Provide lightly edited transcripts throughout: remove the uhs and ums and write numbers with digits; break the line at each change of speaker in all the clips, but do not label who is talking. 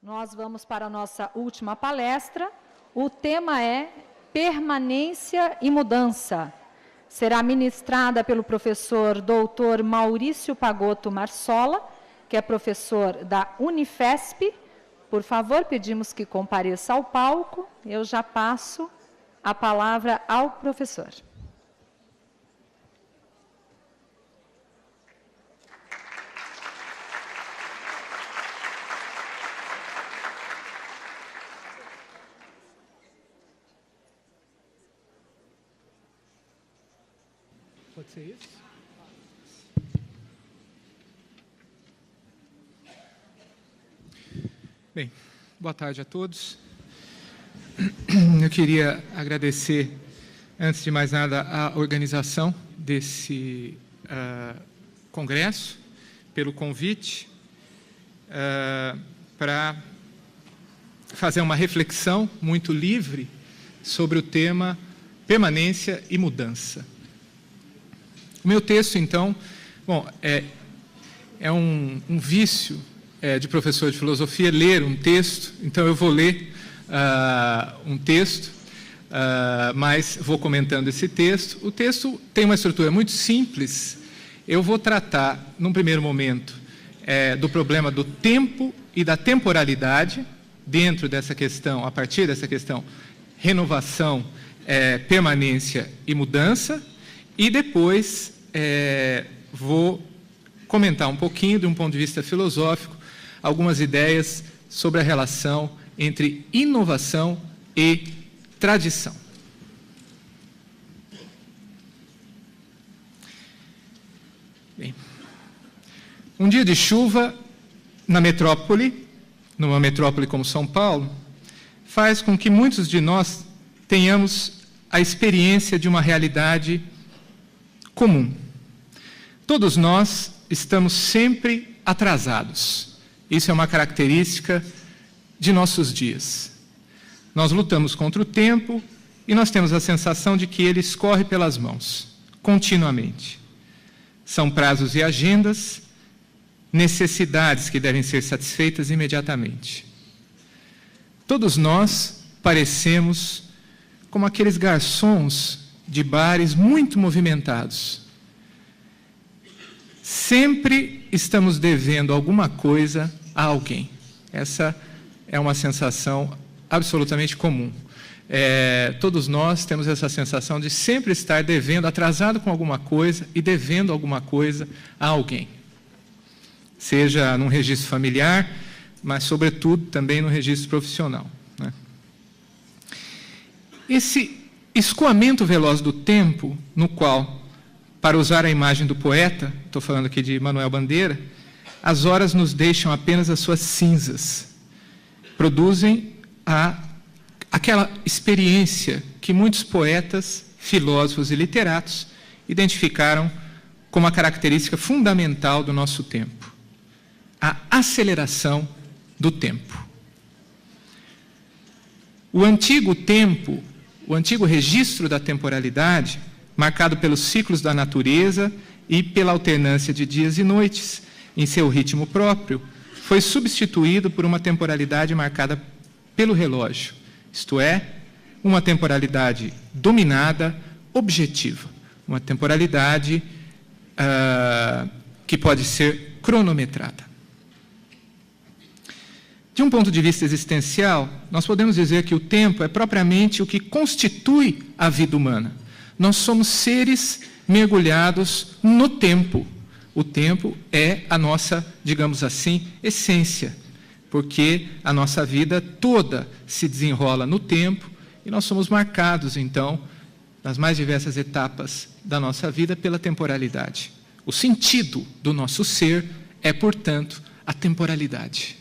Nós vamos para a nossa última palestra. O tema é Permanência e Mudança. Será ministrada pelo professor doutor Maurício Pagotto Marsola, que é professor da Unifesp. Por favor, pedimos que compareça ao palco. Eu já passo a palavra ao professor.
Pode ser isso? Bem, boa tarde a todos. Eu queria agradecer, antes de mais nada, a organização desse congresso, pelo convite, para fazer uma reflexão muito livre sobre o tema permanência e mudança. O meu texto, então, é um vício de professor de filosofia ler um texto, então eu vou ler um texto, mas vou comentando esse texto. O texto tem uma estrutura muito simples. Eu vou tratar, num primeiro momento, do problema do tempo e da temporalidade, dentro dessa questão, a partir dessa questão, renovação, permanência e mudança, e depois vou comentar um pouquinho, de um ponto de vista filosófico, algumas ideias sobre a relação entre inovação e tradição. Bem, um dia de chuva na metrópole, numa metrópole como São Paulo, faz com que muitos de nós tenhamos a experiência de uma realidade comum. Todos nós estamos sempre atrasados. Isso é uma característica de nossos dias. Nós lutamos contra o tempo e nós temos a sensação de que ele escorre pelas mãos, continuamente. São prazos e agendas, necessidades que devem ser satisfeitas imediatamente. Todos nós parecemos como aqueles garçons de bares muito movimentados. Sempre estamos devendo alguma coisa a alguém. Essa é uma sensação absolutamente comum. Todos nós temos essa sensação de sempre estar devendo, atrasado com alguma coisa e devendo alguma coisa a alguém. Seja num registro familiar, mas, sobretudo, também no registro profissional, né? Esse escoamento veloz do tempo, no qual, para usar a imagem do poeta, estou falando aqui de Manuel Bandeira, as horas nos deixam apenas as suas cinzas, produzem aquela experiência que muitos poetas, filósofos e literatos identificaram como a característica fundamental do nosso tempo: a aceleração do tempo. O antigo tempo, o antigo registro da temporalidade, marcado pelos ciclos da natureza e pela alternância de dias e noites em seu ritmo próprio, foi substituído por uma temporalidade marcada pelo relógio, isto é, uma temporalidade dominada, objetiva, uma temporalidade que pode ser cronometrada. De um ponto de vista existencial, nós podemos dizer que o tempo é propriamente o que constitui a vida humana. Nós somos seres mergulhados no tempo. O tempo é a nossa, digamos assim, essência, porque a nossa vida toda se desenrola no tempo e nós somos marcados, então, nas mais diversas etapas da nossa vida pela temporalidade. O sentido do nosso ser é, portanto, a temporalidade.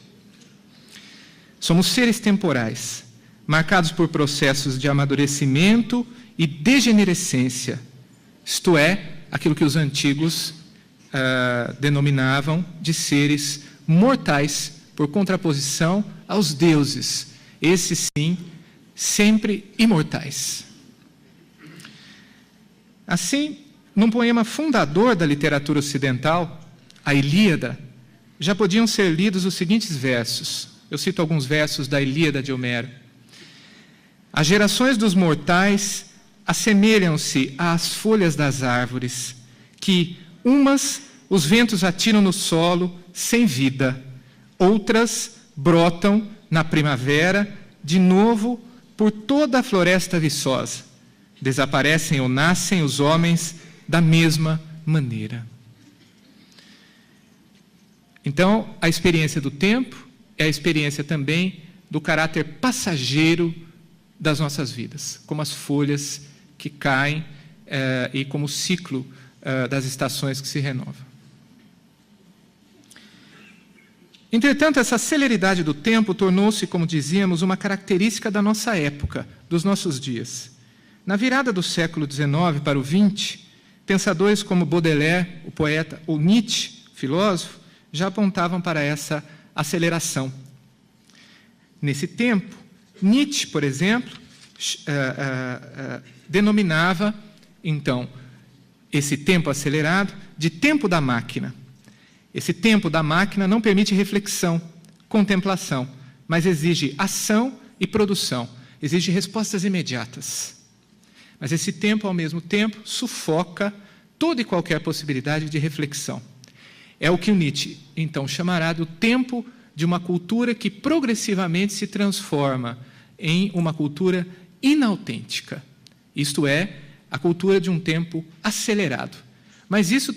Somos seres temporais, marcados por processos de amadurecimento e degenerescência, isto é, aquilo que os antigos denominavam de seres mortais, por contraposição aos deuses, esses sim, sempre imortais. Assim, num poema fundador da literatura ocidental, a Ilíada, já podiam ser lidos os seguintes versos: Eu cito alguns versos da Ilíada de Homero. As gerações dos mortais assemelham-se às folhas das árvores, que, umas, os ventos atiram no solo sem vida, outras brotam na primavera, de novo, por toda a floresta viçosa. Desaparecem ou nascem os homens da mesma maneira. Então, a experiência do tempo é a experiência também do caráter passageiro das nossas vidas, como as folhas que caem e como o ciclo das estações que se renova. Entretanto, essa celeridade do tempo tornou-se, como dizíamos, uma característica da nossa época, dos nossos dias. Na virada do século XIX para o XX, pensadores como Baudelaire, o poeta, ou Nietzsche, filósofo, já apontavam para essa aceleração. Nesse tempo, Nietzsche, por exemplo, denominava, então, esse tempo acelerado de tempo da máquina. Esse tempo da máquina não permite reflexão, contemplação, mas exige ação e produção, exige respostas imediatas. Mas esse tempo, ao mesmo tempo, sufoca toda e qualquer possibilidade de reflexão. É o que o Nietzsche, então, chamará do tempo de uma cultura que progressivamente se transforma em uma cultura inautêntica. Isto é, a cultura de um tempo acelerado. Mas isso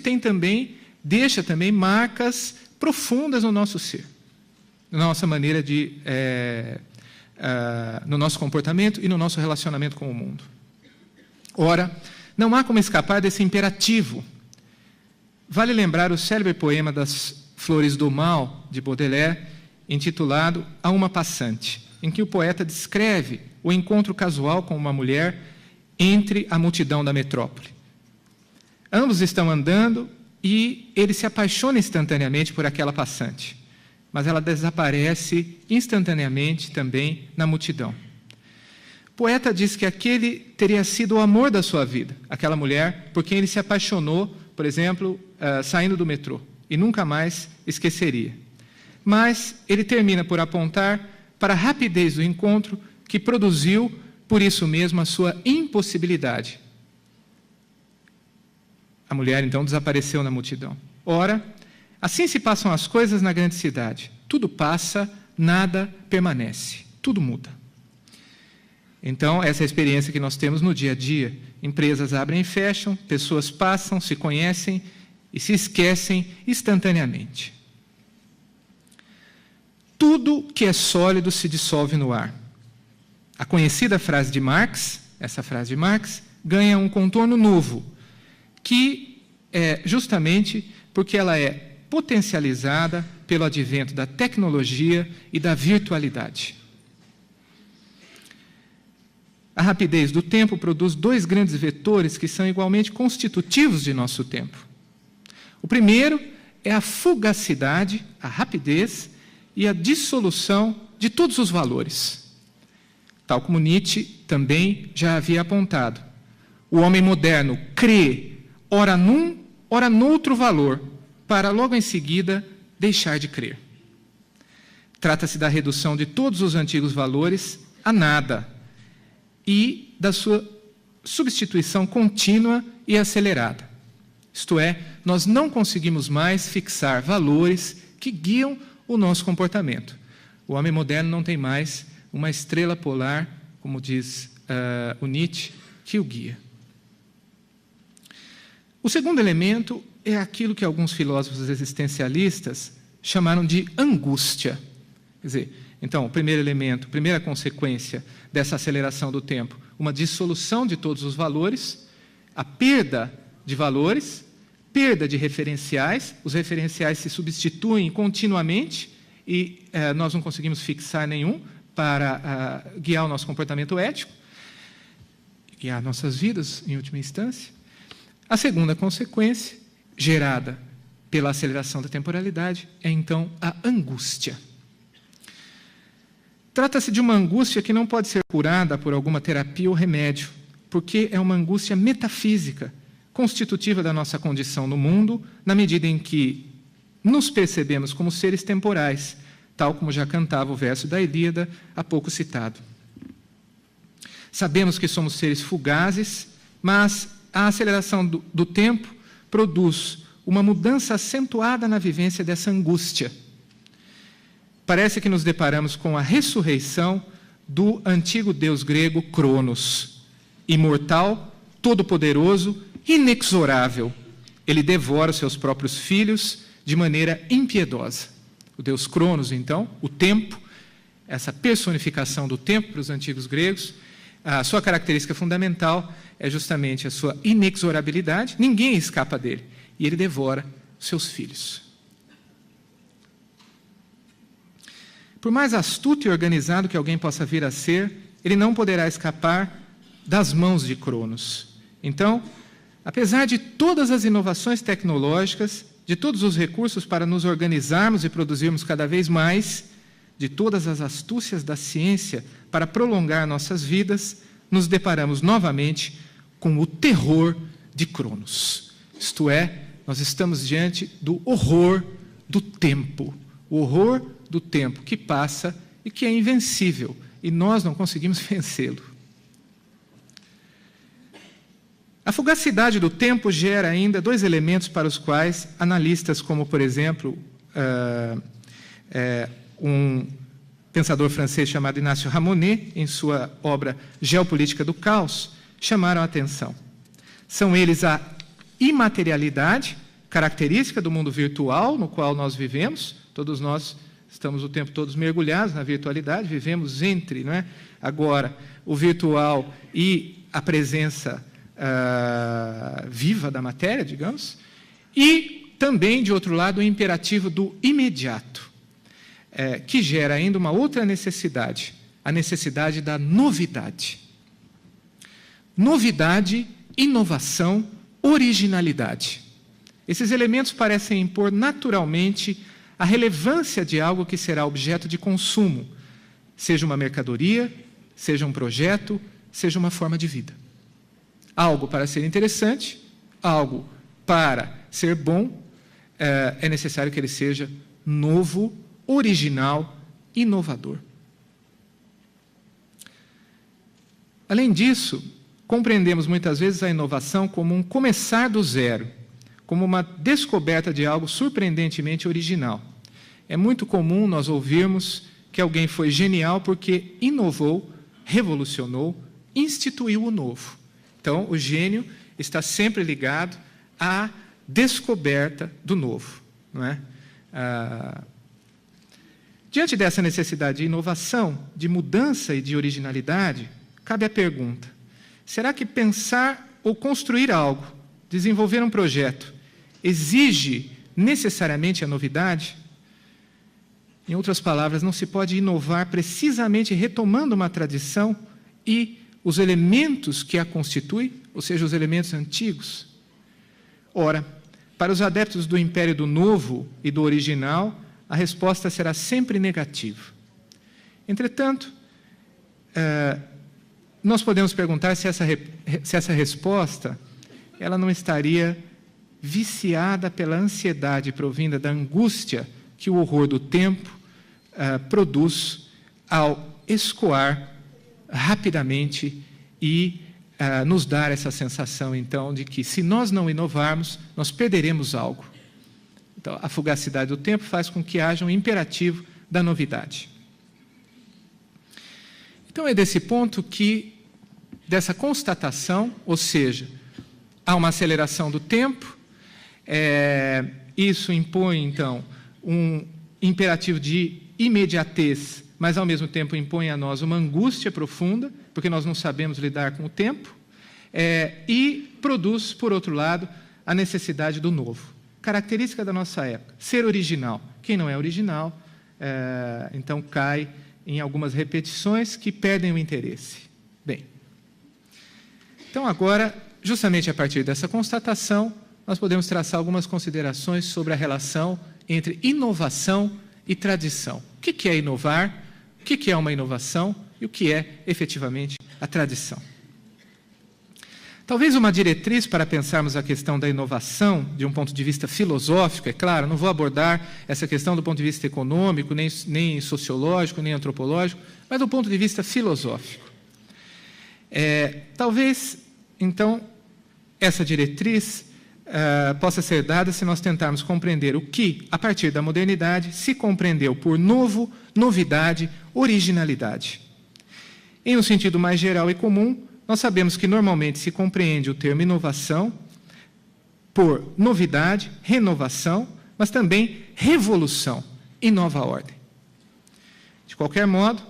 deixa também marcas profundas no nosso ser, na nossa maneira no nosso comportamento e no nosso relacionamento com o mundo. Ora, não há como escapar desse imperativo. Vale lembrar o célebre poema das Flores do Mal, de Baudelaire, intitulado A uma Passante, em que o poeta descreve o encontro casual com uma mulher entre a multidão da metrópole. Ambos estão andando e ele se apaixona instantaneamente por aquela passante, mas ela desaparece instantaneamente também na multidão. O poeta diz que aquele teria sido o amor da sua vida, aquela mulher por quem ele se apaixonou, por exemplo, saindo do metrô, e nunca mais esqueceria. Mas ele termina por apontar para a rapidez do encontro que produziu, por isso mesmo, a sua impossibilidade. A mulher, então, desapareceu na multidão. Ora, assim se passam as coisas na grande cidade. Tudo passa, nada permanece, tudo muda. Então, essa é a experiência que nós temos no dia a dia. Empresas abrem e fecham, pessoas passam, se conhecem e se esquecem instantaneamente. Tudo que é sólido se dissolve no ar. A conhecida frase de Marx, essa frase de Marx, ganha um contorno novo, que é justamente porque ela é potencializada pelo advento da tecnologia e da virtualidade. A rapidez do tempo produz dois grandes vetores que são igualmente constitutivos de nosso tempo. O primeiro é a fugacidade, a rapidez e a dissolução de todos os valores. Tal como Nietzsche também já havia apontado. O homem moderno crê, ora num, ora noutro valor, para logo em seguida deixar de crer. Trata-se da redução de todos os antigos valores a nada e da sua substituição contínua e acelerada. Isto é, nós não conseguimos mais fixar valores que guiam o nosso comportamento. O homem moderno não tem mais uma estrela polar, como diz o Nietzsche, que o guia. O segundo elemento é aquilo que alguns filósofos existencialistas chamaram de angústia. Quer dizer, então, o primeiro elemento, primeira consequência dessa aceleração do tempo, uma dissolução de todos os valores, a perda de valores, perda de referenciais, os referenciais se substituem continuamente e nós não conseguimos fixar nenhum para guiar o nosso comportamento ético, guiar nossas vidas, em última instância. A segunda consequência, gerada pela aceleração da temporalidade, é, então, a angústia. Trata-se de uma angústia que não pode ser curada por alguma terapia ou remédio, porque é uma angústia metafísica, constitutiva da nossa condição no mundo, na medida em que nos percebemos como seres temporais, tal como já cantava o verso da Ilíada, há pouco citado. Sabemos que somos seres fugazes, mas a aceleração do tempo produz uma mudança acentuada na vivência dessa angústia. Parece que nos deparamos com a ressurreição do antigo deus grego Cronos, imortal, todo-poderoso, inexorável. Ele devora os seus próprios filhos de maneira impiedosa. O deus Cronos, então, o tempo, essa personificação do tempo para os antigos gregos, a sua característica fundamental é justamente a sua inexorabilidade, ninguém escapa dele, e ele devora seus filhos. Por mais astuto e organizado que alguém possa vir a ser, ele não poderá escapar das mãos de Cronos. Então, apesar de todas as inovações tecnológicas, de todos os recursos para nos organizarmos e produzirmos cada vez mais, de todas as astúcias da ciência para prolongar nossas vidas, nos deparamos novamente com o terror de Cronos. Isto é, nós estamos diante do horror do tempo. O horror do tempo que passa e que é invencível, e nós não conseguimos vencê-lo. A fugacidade do tempo gera ainda dois elementos para os quais analistas como, por exemplo, um pensador francês chamado Inácio Ramonet, em sua obra Geopolítica do Caos, chamaram a atenção. São eles a imaterialidade, característica do mundo virtual no qual nós vivemos. Todos nós estamos o tempo todo mergulhados na virtualidade, vivemos entre, não é, agora o virtual e a presença viva da matéria, digamos, e também, de outro lado, o imperativo do imediato, que gera ainda uma outra necessidade, a necessidade da novidade. Novidade, inovação, originalidade. Esses elementos parecem impor naturalmente a relevância de algo que será objeto de consumo, seja uma mercadoria, seja um projeto, seja uma forma de vida. Algo para ser interessante, algo para ser bom, é necessário que ele seja novo, original, inovador. Além disso, compreendemos muitas vezes a inovação como um começar do zero, como uma descoberta de algo surpreendentemente original. É muito comum nós ouvirmos que alguém foi genial porque inovou, revolucionou, instituiu o novo. Então, o gênio está sempre ligado à descoberta do novo, não é? Diante dessa necessidade de inovação, de mudança e de originalidade, cabe a pergunta: será que pensar ou construir algo, desenvolver um projeto, exige necessariamente a novidade? Em outras palavras, não se pode inovar precisamente retomando uma tradição e os elementos que a constituem, ou seja, os elementos antigos? Ora, para os adeptos do império do novo e do original, a resposta será sempre negativa. Entretanto, nós podemos perguntar se essa resposta ela não estaria viciada pela ansiedade provinda da angústia que o horror do tempo produz ao escoar rapidamente e nos dar essa sensação, então, de que se nós não inovarmos, nós perderemos algo. Então, a fugacidade do tempo faz com que haja um imperativo da novidade. Então, é desse ponto que, dessa constatação, ou seja, há uma aceleração do tempo, isso impõe, então, um imperativo de imediatez, mas, ao mesmo tempo, impõe a nós uma angústia profunda, porque nós não sabemos lidar com o tempo, e produz, por outro lado, a necessidade do novo. Característica da nossa época, ser original. Quem não é original, então, cai em algumas repetições que perdem o interesse. Bem, então, agora, justamente a partir dessa constatação, nós podemos traçar algumas considerações sobre a relação entre inovação e tradição. O que é inovar? O que é uma inovação? E o que é, efetivamente, a tradição? Talvez uma diretriz para pensarmos a questão da inovação, de um ponto de vista filosófico, é claro, não vou abordar essa questão do ponto de vista econômico, nem sociológico, nem antropológico, mas do ponto de vista filosófico. Talvez, então, essa diretriz possa ser dada se nós tentarmos compreender o que, a partir da modernidade, se compreendeu por novo, novidade, originalidade. Em um sentido mais geral e comum, nós sabemos que normalmente se compreende o termo inovação por novidade, renovação, mas também revolução e nova ordem. De qualquer modo,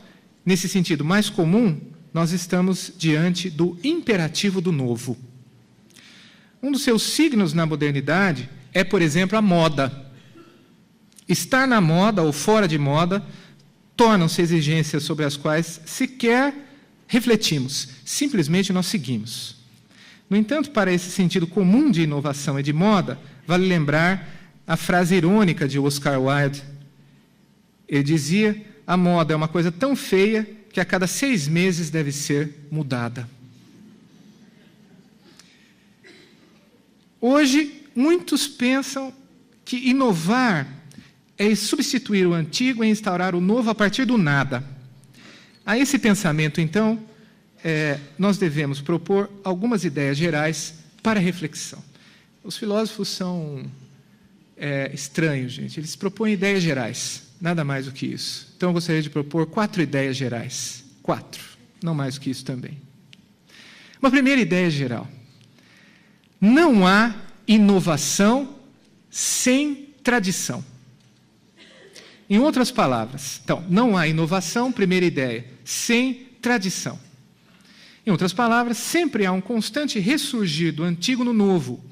nesse sentido mais comum, nós estamos diante do imperativo do novo. Um dos seus signos na modernidade é, por exemplo, a moda. Estar na moda ou fora de moda tornam-se exigências sobre as quais sequer refletimos, simplesmente nós seguimos. No entanto, para esse sentido comum de inovação e de moda, vale lembrar a frase irônica de Oscar Wilde. Ele dizia: a moda é uma coisa tão feia que a cada 6 meses deve ser mudada. Hoje, muitos pensam que inovar é substituir o antigo e instaurar o novo a partir do nada. A esse pensamento, então, nós devemos propor algumas ideias gerais para reflexão. Os filósofos são estranhos, gente. Eles propõem ideias gerais, nada mais do que isso. Então, eu gostaria de propor 4 ideias gerais. 4, não mais do que isso também. Uma primeira ideia geral. Não há inovação sem tradição. Em outras palavras, então, não há inovação, primeira ideia, sem tradição. Em outras palavras, sempre há um constante ressurgir do antigo no novo.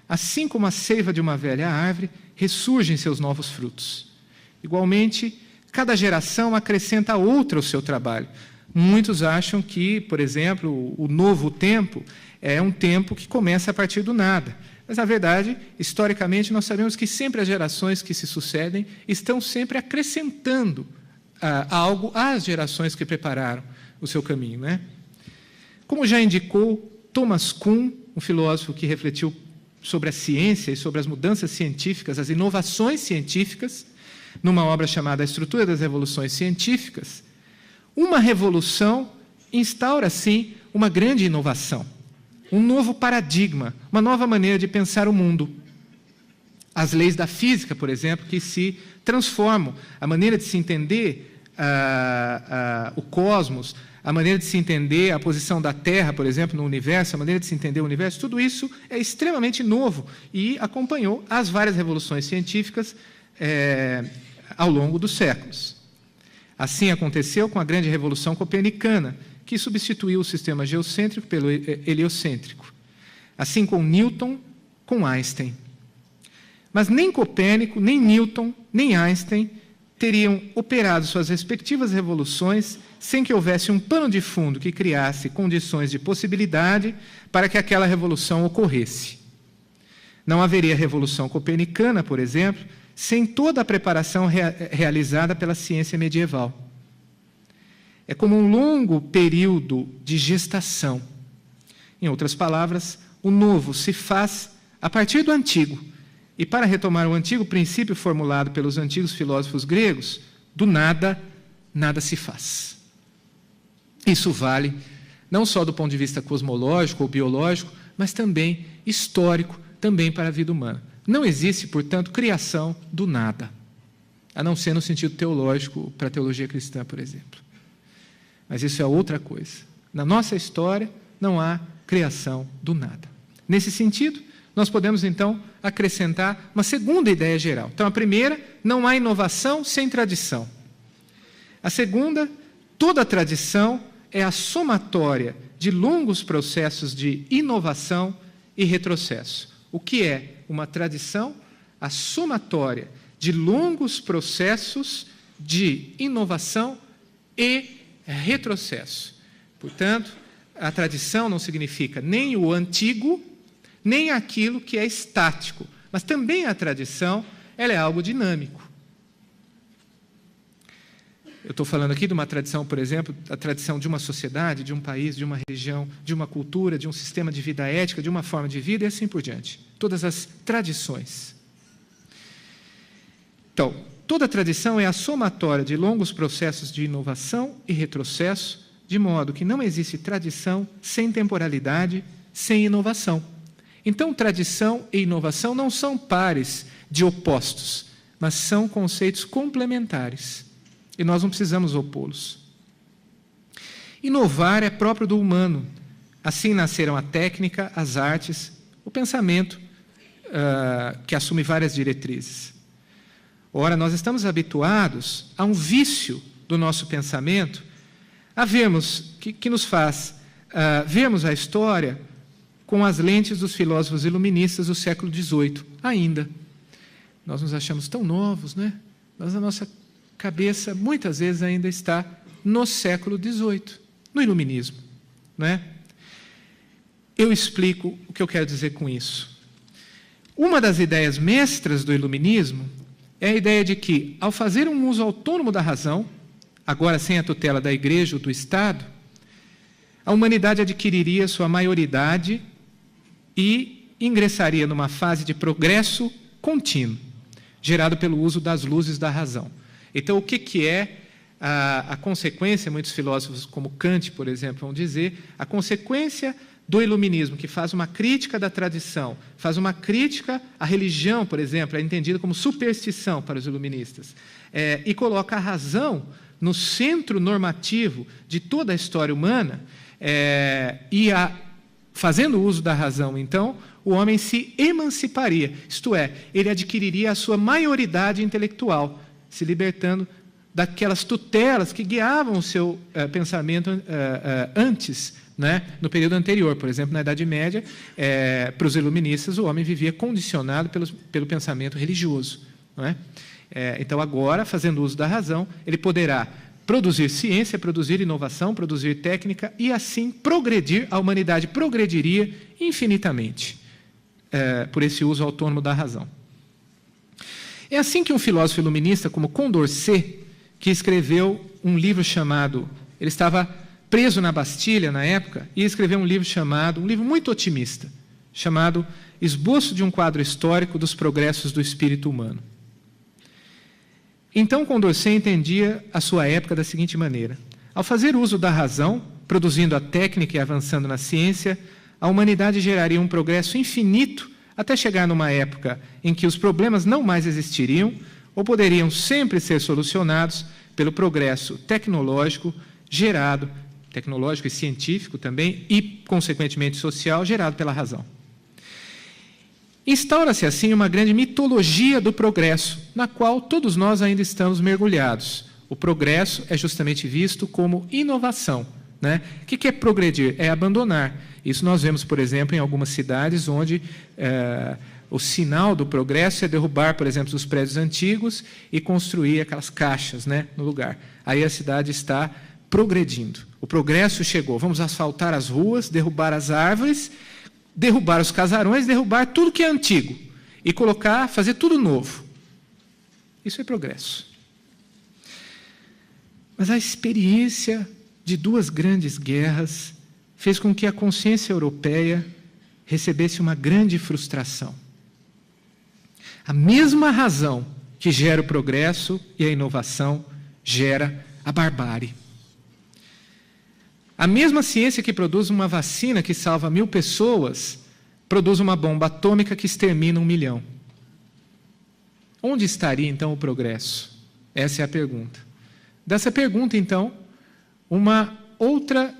Assim como a seiva de uma velha árvore ressurgem seus novos frutos. Igualmente, cada geração acrescenta outra ao seu trabalho. Muitos acham que, por exemplo, o novo tempo é um tempo que começa a partir do nada. Mas, na verdade, historicamente, nós sabemos que sempre as gerações que se sucedem estão sempre acrescentando algo às gerações que prepararam o seu caminho, né? Como já indicou Thomas Kuhn, um filósofo que refletiu sobre a ciência e sobre as mudanças científicas, as inovações científicas, numa obra chamada A Estrutura das Revoluções Científicas, uma revolução instaura, sim, uma grande inovação, um novo paradigma, uma nova maneira de pensar o mundo. As leis da física, por exemplo, que se transformam, a maneira de se entender o cosmos, a maneira de se entender a posição da Terra, por exemplo, no universo, a maneira de se entender o universo, tudo isso é extremamente novo e acompanhou as várias revoluções científicas ao longo dos séculos. Assim aconteceu com a grande revolução copernicana, que substituiu o sistema geocêntrico pelo heliocêntrico. Assim com Newton, com Einstein. Mas nem Copérnico, nem Newton, nem Einstein teriam operado suas respectivas revoluções sem que houvesse um pano de fundo que criasse condições de possibilidade para que aquela revolução ocorresse. Não haveria revolução copernicana, por exemplo, sem toda a preparação realizada pela ciência medieval. É como um longo período de gestação. Em outras palavras, o novo se faz a partir do antigo. E para retomar o antigo princípio formulado pelos antigos filósofos gregos, do nada, nada se faz. Isso vale não só do ponto de vista cosmológico ou biológico, mas também histórico, também para a vida humana. Não existe, portanto, criação do nada, a não ser no sentido teológico, para a teologia cristã, por exemplo. Mas isso é outra coisa. Na nossa história, não há criação do nada. Nesse sentido, nós podemos, então, acrescentar uma segunda ideia geral. Então, a primeira, não há inovação sem tradição. A segunda, toda tradição é a somatória de longos processos de inovação e retrocesso. O que é uma tradição? A somatória de longos processos de inovação e retrocesso. Portanto, a tradição não significa nem o antigo, nem aquilo que é estático, mas também a tradição, ela é algo dinâmico. Eu estou falando aqui de uma tradição, por exemplo, a tradição de uma sociedade, de um país, de uma região, de uma cultura, de um sistema de vida ética, de uma forma de vida e assim por diante. Todas as tradições. Então, toda tradição é a somatória de longos processos de inovação e retrocesso, de modo que não existe tradição sem temporalidade, sem inovação. Então, tradição e inovação não são pares de opostos, mas são conceitos complementares. E nós não precisamos opô-los. Inovar é próprio do humano. Assim nasceram a técnica, as artes, o pensamento, que assume várias diretrizes. Ora, nós estamos habituados a um vício do nosso pensamento, a vermos, que nos faz vermos a história com as lentes dos filósofos iluministas do século XVIII, ainda. Nós nos achamos tão novos, né? Mas a nossa cabeça, muitas vezes, ainda está no século XVIII, no iluminismo. Não é? Eu explico o que eu quero dizer com isso. Uma das ideias mestras do iluminismo é a ideia de que, ao fazer um uso autônomo da razão, agora sem a tutela da Igreja ou do Estado, a humanidade adquiriria sua maioridade e ingressaria numa fase de progresso contínuo, gerado pelo uso das luzes da razão. Então, o que é a consequência, muitos filósofos como Kant, por exemplo, vão dizer, a consequência do iluminismo, que faz uma crítica da tradição, faz uma crítica à religião, por exemplo, é entendida como superstição para os iluministas, e coloca a razão no centro normativo de toda a história humana, fazendo uso da razão, então, o homem se emanciparia, isto é, ele adquiriria a sua maioridade intelectual, se libertando daquelas tutelas que guiavam o seu pensamento antes, né, no período anterior. Por exemplo, na Idade Média, para os iluministas, o homem vivia condicionado pelo pensamento religioso. Não é? Então, agora, fazendo uso da razão, ele poderá produzir ciência, produzir inovação, produzir técnica e, assim, progredir, a humanidade progrediria infinitamente por esse uso autônomo da razão. É assim que um filósofo iluminista como Condorcet, que escreveu um livro chamado... Ele estava preso na Bastilha, na época, e escreveu um livro muito otimista, chamado Esboço de um quadro histórico dos progressos do espírito humano. Então, Condorcet entendia a sua época da seguinte maneira: ao fazer uso da razão, produzindo a técnica e avançando na ciência, a humanidade geraria um progresso infinito até chegar numa época em que os problemas não mais existiriam ou poderiam sempre ser solucionados pelo progresso tecnológico gerado, tecnológico e científico também, e, consequentemente, social, gerado pela razão. Instaura-se, assim, uma grande mitologia do progresso, na qual todos nós ainda estamos mergulhados. O progresso é justamente visto como inovação. Né? O que é progredir? É abandonar. Isso nós vemos, por exemplo, em algumas cidades onde o sinal do progresso é derrubar, por exemplo, os prédios antigos e construir aquelas caixas, né, no lugar. Aí a cidade está progredindo. O progresso chegou. Vamos asfaltar as ruas, derrubar as árvores, derrubar os casarões, derrubar tudo que é antigo e fazer tudo novo. Isso é progresso. Mas a experiência de duas grandes guerras fez com que a consciência europeia recebesse uma grande frustração. A mesma razão que gera o progresso e a inovação gera a barbárie. A mesma ciência que produz uma vacina que salva 1000 pessoas, produz uma bomba atômica que extermina 1 milhão. Onde estaria, então, o progresso? Essa é a pergunta. Dessa pergunta, então, uma outra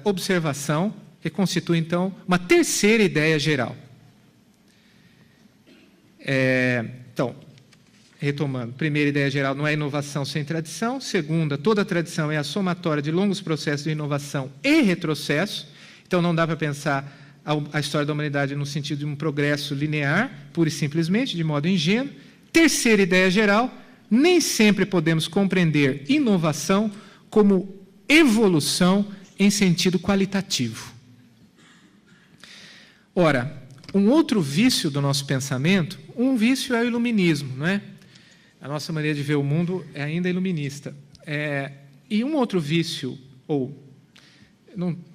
observação que constitui, então, uma terceira ideia geral. Então, retomando, primeira ideia geral, não é inovação sem tradição. Segunda, toda tradição é a somatória de longos processos de inovação e retrocesso. Então, não dá para pensar a história da humanidade no sentido de um progresso linear, pura e simplesmente, de modo ingênuo. Terceira ideia geral, nem sempre podemos compreender inovação como evolução em sentido qualitativo. Ora, um outro vício do nosso pensamento, um vício é o iluminismo, não é? A nossa maneira de ver o mundo é ainda iluminista. E um outro vício,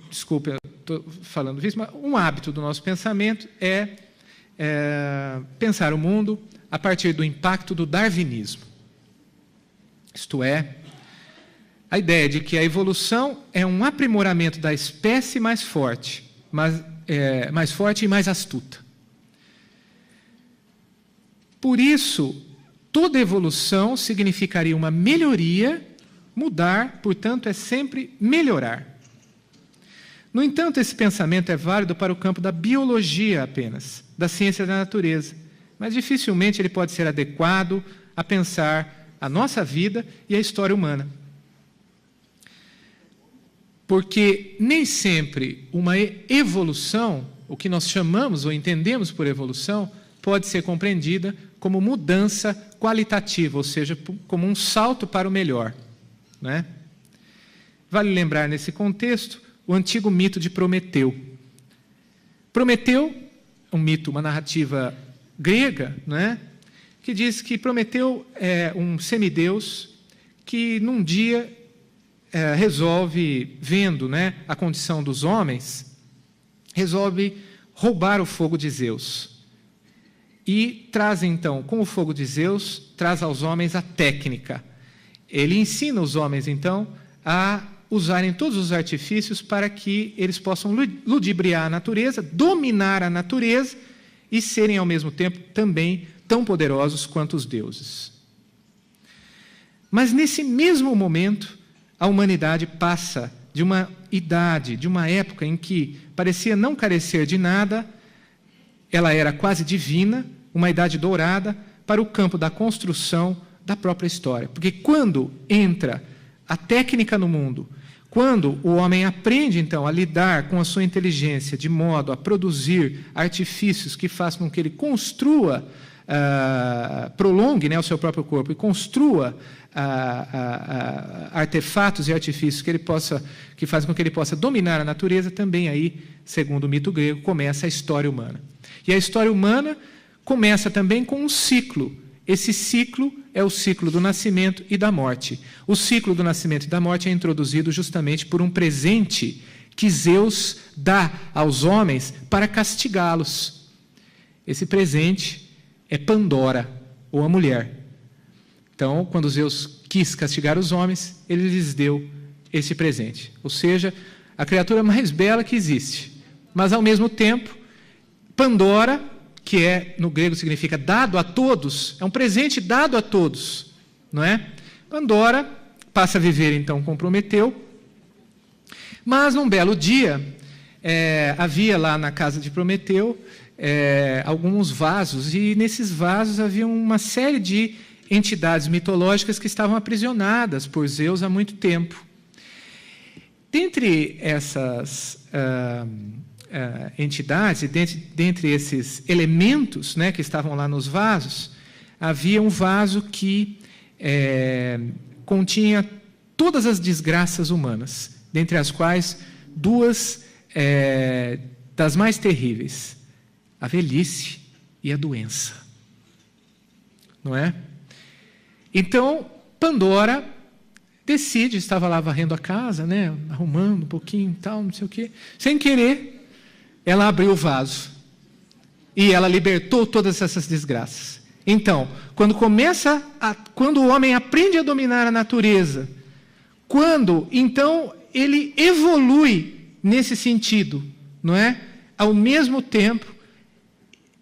desculpe, estou falando vício, mas um hábito do nosso pensamento é pensar o mundo a partir do impacto do darwinismo. Isto é, a ideia de que a evolução é um aprimoramento da espécie mais forte e mais astuta. Por isso, toda evolução significaria uma melhoria. Mudar, portanto, é sempre melhorar. No entanto, esse pensamento é válido para o campo da biologia apenas, da ciência da natureza, mas dificilmente ele pode ser adequado a pensar a nossa vida e a história humana. Porque nem sempre uma evolução, o que nós chamamos ou entendemos por evolução, pode ser compreendida como mudança qualitativa, ou seja, como um salto para o melhor. Não é? Vale lembrar, nesse contexto, o antigo mito de Prometeu. Prometeu, um mito, uma narrativa grega, não é? Que diz que Prometeu é um semideus que, num dia, resolve, vendo, né, a condição dos homens, resolve roubar o fogo de Zeus. E traz, então, com o fogo de Zeus, traz aos homens a técnica. Ele ensina os homens, então, a usarem todos os artifícios para que eles possam ludibriar a natureza, dominar a natureza e serem, ao mesmo tempo, também tão poderosos quanto os deuses. Mas, nesse mesmo momento, a humanidade passa de uma idade, de uma época em que parecia não carecer de nada, ela era quase divina, uma idade dourada, para o campo da construção da própria história. Porque quando entra a técnica no mundo, quando o homem aprende, então, a lidar com a sua inteligência de modo a produzir artifícios que façam com que ele construa, prolongue, né, o seu próprio corpo e construa artefatos e artifícios que fazem com que ele possa dominar a natureza, também aí, segundo o mito grego, começa a história humana. E a história humana começa também com um ciclo. Esse ciclo é o ciclo do nascimento e da morte. O ciclo do nascimento e da morte é introduzido justamente por um presente que Zeus dá aos homens para castigá-los. Esse presente é Pandora, ou a mulher. Então, quando Zeus quis castigar os homens, ele lhes deu esse presente. Ou seja, a criatura mais bela que existe. Mas, ao mesmo tempo, Pandora, que no grego significa dado a todos, é um presente dado a todos, não é? Pandora passa a viver, então, com Prometeu, mas, num belo dia, havia lá na casa de Prometeu alguns vasos, e nesses vasos havia uma série de entidades mitológicas que estavam aprisionadas por Zeus há muito tempo. Dentre essas entidades, e dentre esses elementos, né, que estavam lá nos vasos, havia um vaso que continha todas as desgraças humanas, dentre as quais duas das mais terríveis, a velhice e a doença. Não é? Então, Pandora decide, estava lá varrendo a casa, né, arrumando um pouquinho e tal, não sei o quê, sem querer, ela abriu o vaso e ela libertou todas essas desgraças. Então, quando o homem aprende a dominar a natureza, quando então ele evolui nesse sentido, não é? Ao mesmo tempo,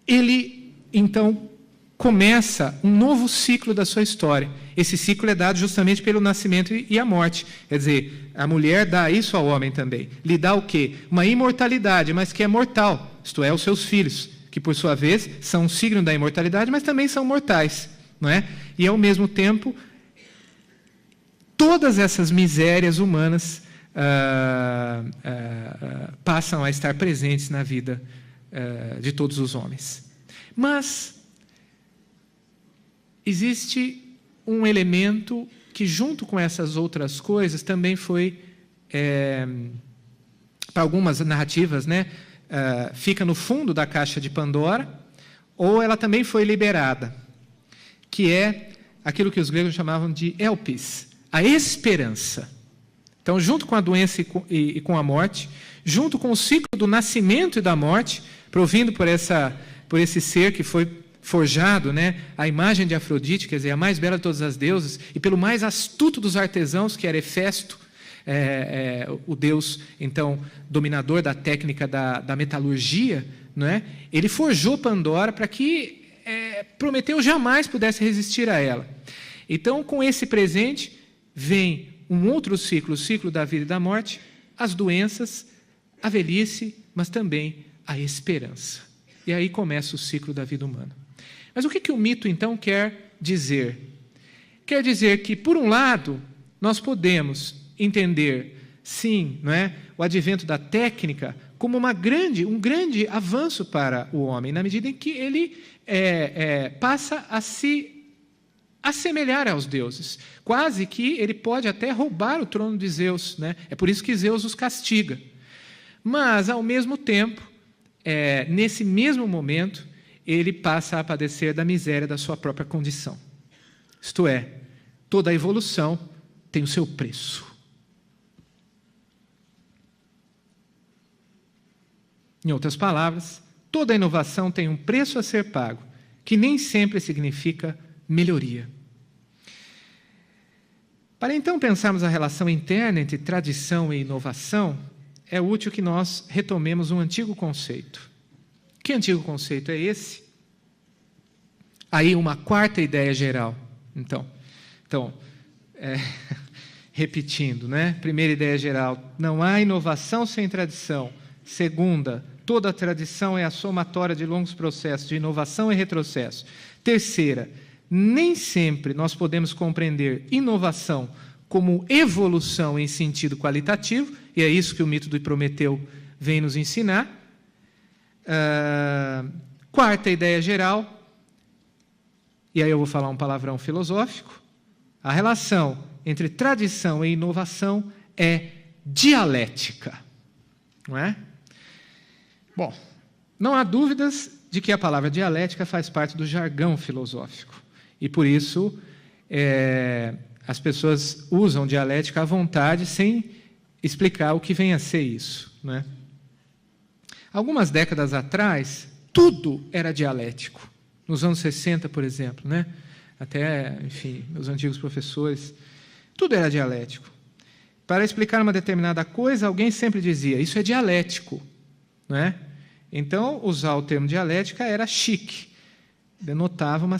ele então começa um novo ciclo da sua história. Esse ciclo é dado justamente pelo nascimento e a morte. Quer dizer, a mulher dá isso ao homem também. Lhe dá o quê? Uma imortalidade, mas que é mortal. Isto é, os seus filhos, que por sua vez são um signo da imortalidade, mas também são mortais. Não é? E ao mesmo tempo, todas essas misérias humanas passam a estar presentes na vida de todos os homens. Mas existe um elemento que, junto com essas outras coisas, também foi, para algumas narrativas, né, fica no fundo da caixa de Pandora, ou ela também foi liberada, que é aquilo que os gregos chamavam de elpis, a esperança. Então, junto com a doença e com a morte, junto com o ciclo do nascimento e da morte, provindo por esse ser que foi forjado, né, a imagem de Afrodite, quer dizer, a mais bela de todas as deusas, e pelo mais astuto dos artesãos, que era Hefesto, o deus, então, dominador da técnica da metalurgia, não é? Ele forjou Pandora para que Prometeu jamais pudesse resistir a ela. Então, com esse presente, vem um outro ciclo, o ciclo da vida e da morte, as doenças, a velhice, mas também a esperança. E aí começa o ciclo da vida humana. Mas o que o mito, então, quer dizer? Quer dizer que, por um lado, nós podemos entender, sim, não é, o advento da técnica como um grande avanço para o homem, na medida em que ele passa a se assemelhar aos deuses. Quase que ele pode até roubar o trono de Zeus, né? É por isso que Zeus os castiga. Mas, ao mesmo tempo, nesse mesmo momento, ele passa a padecer da miséria da sua própria condição. Isto é, toda a evolução tem o seu preço. Em outras palavras, toda inovação tem um preço a ser pago, que nem sempre significa melhoria. Para então pensarmos a relação interna entre tradição e inovação, é útil que nós retomemos um antigo conceito. Que antigo conceito é esse? Aí uma quarta ideia geral. Então repetindo, né? Primeira ideia geral, não há inovação sem tradição. Segunda, toda tradição é a somatória de longos processos de inovação e retrocesso. Terceira, nem sempre nós podemos compreender inovação como evolução em sentido qualitativo, e é isso que o mito do Prometeu vem nos ensinar. Quarta ideia geral, e aí eu vou falar um palavrão filosófico, a relação entre tradição e inovação é dialética, não é? Bom, não há dúvidas de que a palavra dialética faz parte do jargão filosófico. E, por isso, as pessoas usam dialética à vontade, sem explicar o que vem a ser isso, não é? Algumas décadas atrás, tudo era dialético. Nos anos 60, por exemplo, né? Até, enfim, meus antigos professores, tudo era dialético. Para explicar uma determinada coisa, alguém sempre dizia, isso é dialético, não é? Então, usar o termo dialética era chique, denotava um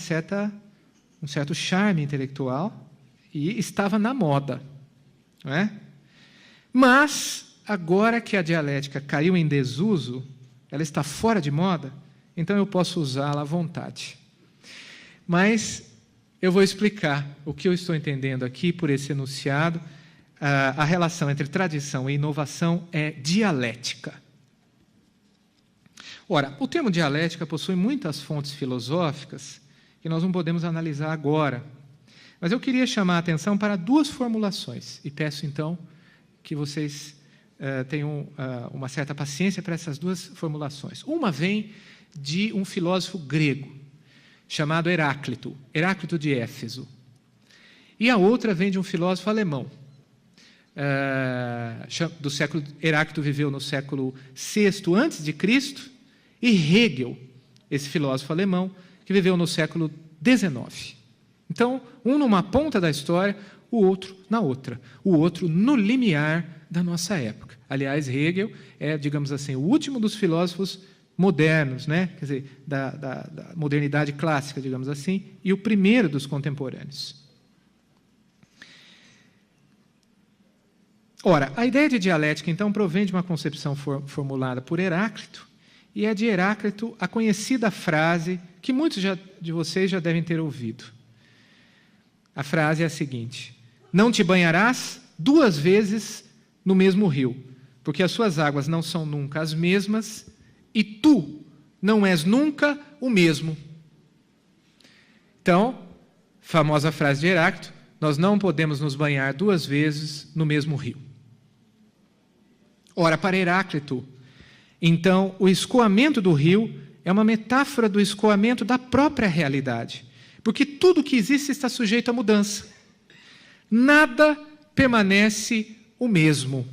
certo charme intelectual e estava na moda, não é? Mas, agora que a dialética caiu em desuso, ela está fora de moda, então eu posso usá-la à vontade. Mas eu vou explicar o que eu estou entendendo aqui por esse enunciado. A relação entre tradição e inovação é dialética. Ora, o termo dialética possui muitas fontes filosóficas que nós não podemos analisar agora. Mas eu queria chamar a atenção para duas formulações, e peço, então, que vocês tenham uma certa paciência para essas duas formulações. Uma vem de um filósofo grego, chamado Heráclito de Éfeso. E a outra vem de um filósofo alemão, Heráclito viveu no século VI a.C., e Hegel, esse filósofo alemão, que viveu no século XIX. Então, um numa ponta da história, o outro na outra. O outro no limiar da nossa época. Aliás, Hegel é, digamos assim, o último dos filósofos modernos, né? Quer dizer, da modernidade clássica, digamos assim, e o primeiro dos contemporâneos. Ora, a ideia de dialética, então, provém de uma concepção formulada por Heráclito, e é de Heráclito a conhecida frase que muitos de vocês já devem ter ouvido. A frase é a seguinte: não te banharás 2 vezes no mesmo rio, porque as suas águas não são nunca as mesmas, e tu não és nunca o mesmo. Então, famosa frase de Heráclito, nós não podemos nos banhar 2 vezes no mesmo rio. Ora, para Heráclito, então, o escoamento do rio é uma metáfora do escoamento da própria realidade, porque tudo que existe está sujeito à mudança. nada permanece o mesmo.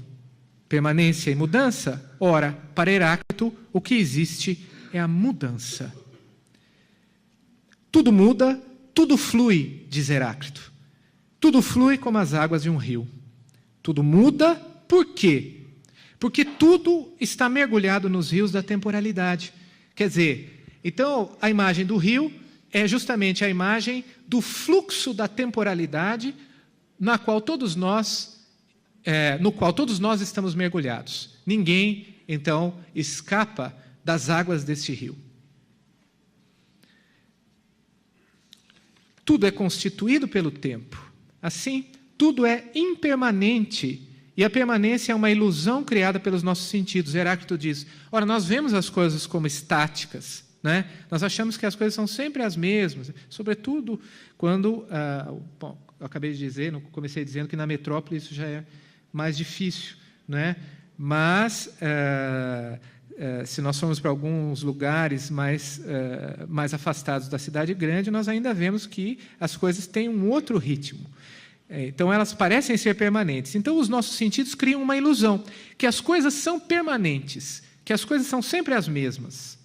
Permanência e mudança? Ora, para Heráclito, o que existe é a mudança. Tudo muda, tudo flui, diz Heráclito. Tudo flui como as águas de um rio. Tudo muda, por quê? Porque tudo está mergulhado nos rios da temporalidade. Quer dizer, então a imagem do rio é justamente a imagem do fluxo da temporalidade no qual todos nós estamos mergulhados. Ninguém, então, escapa das águas deste rio. Tudo é constituído pelo tempo. Assim, tudo é impermanente. E a permanência é uma ilusão criada pelos nossos sentidos. Heráclito diz, ora, nós vemos as coisas como estáticas, né? Nós achamos que as coisas são sempre as mesmas, sobretudo quando, eu acabei de dizer, comecei dizendo que na metrópole isso já é mais difícil, né? Mas, se nós formos para alguns lugares mais afastados da cidade grande, nós ainda vemos que as coisas têm um outro ritmo. Então, elas parecem ser permanentes. Então, os nossos sentidos criam uma ilusão, que as coisas são permanentes, que as coisas são sempre as mesmas.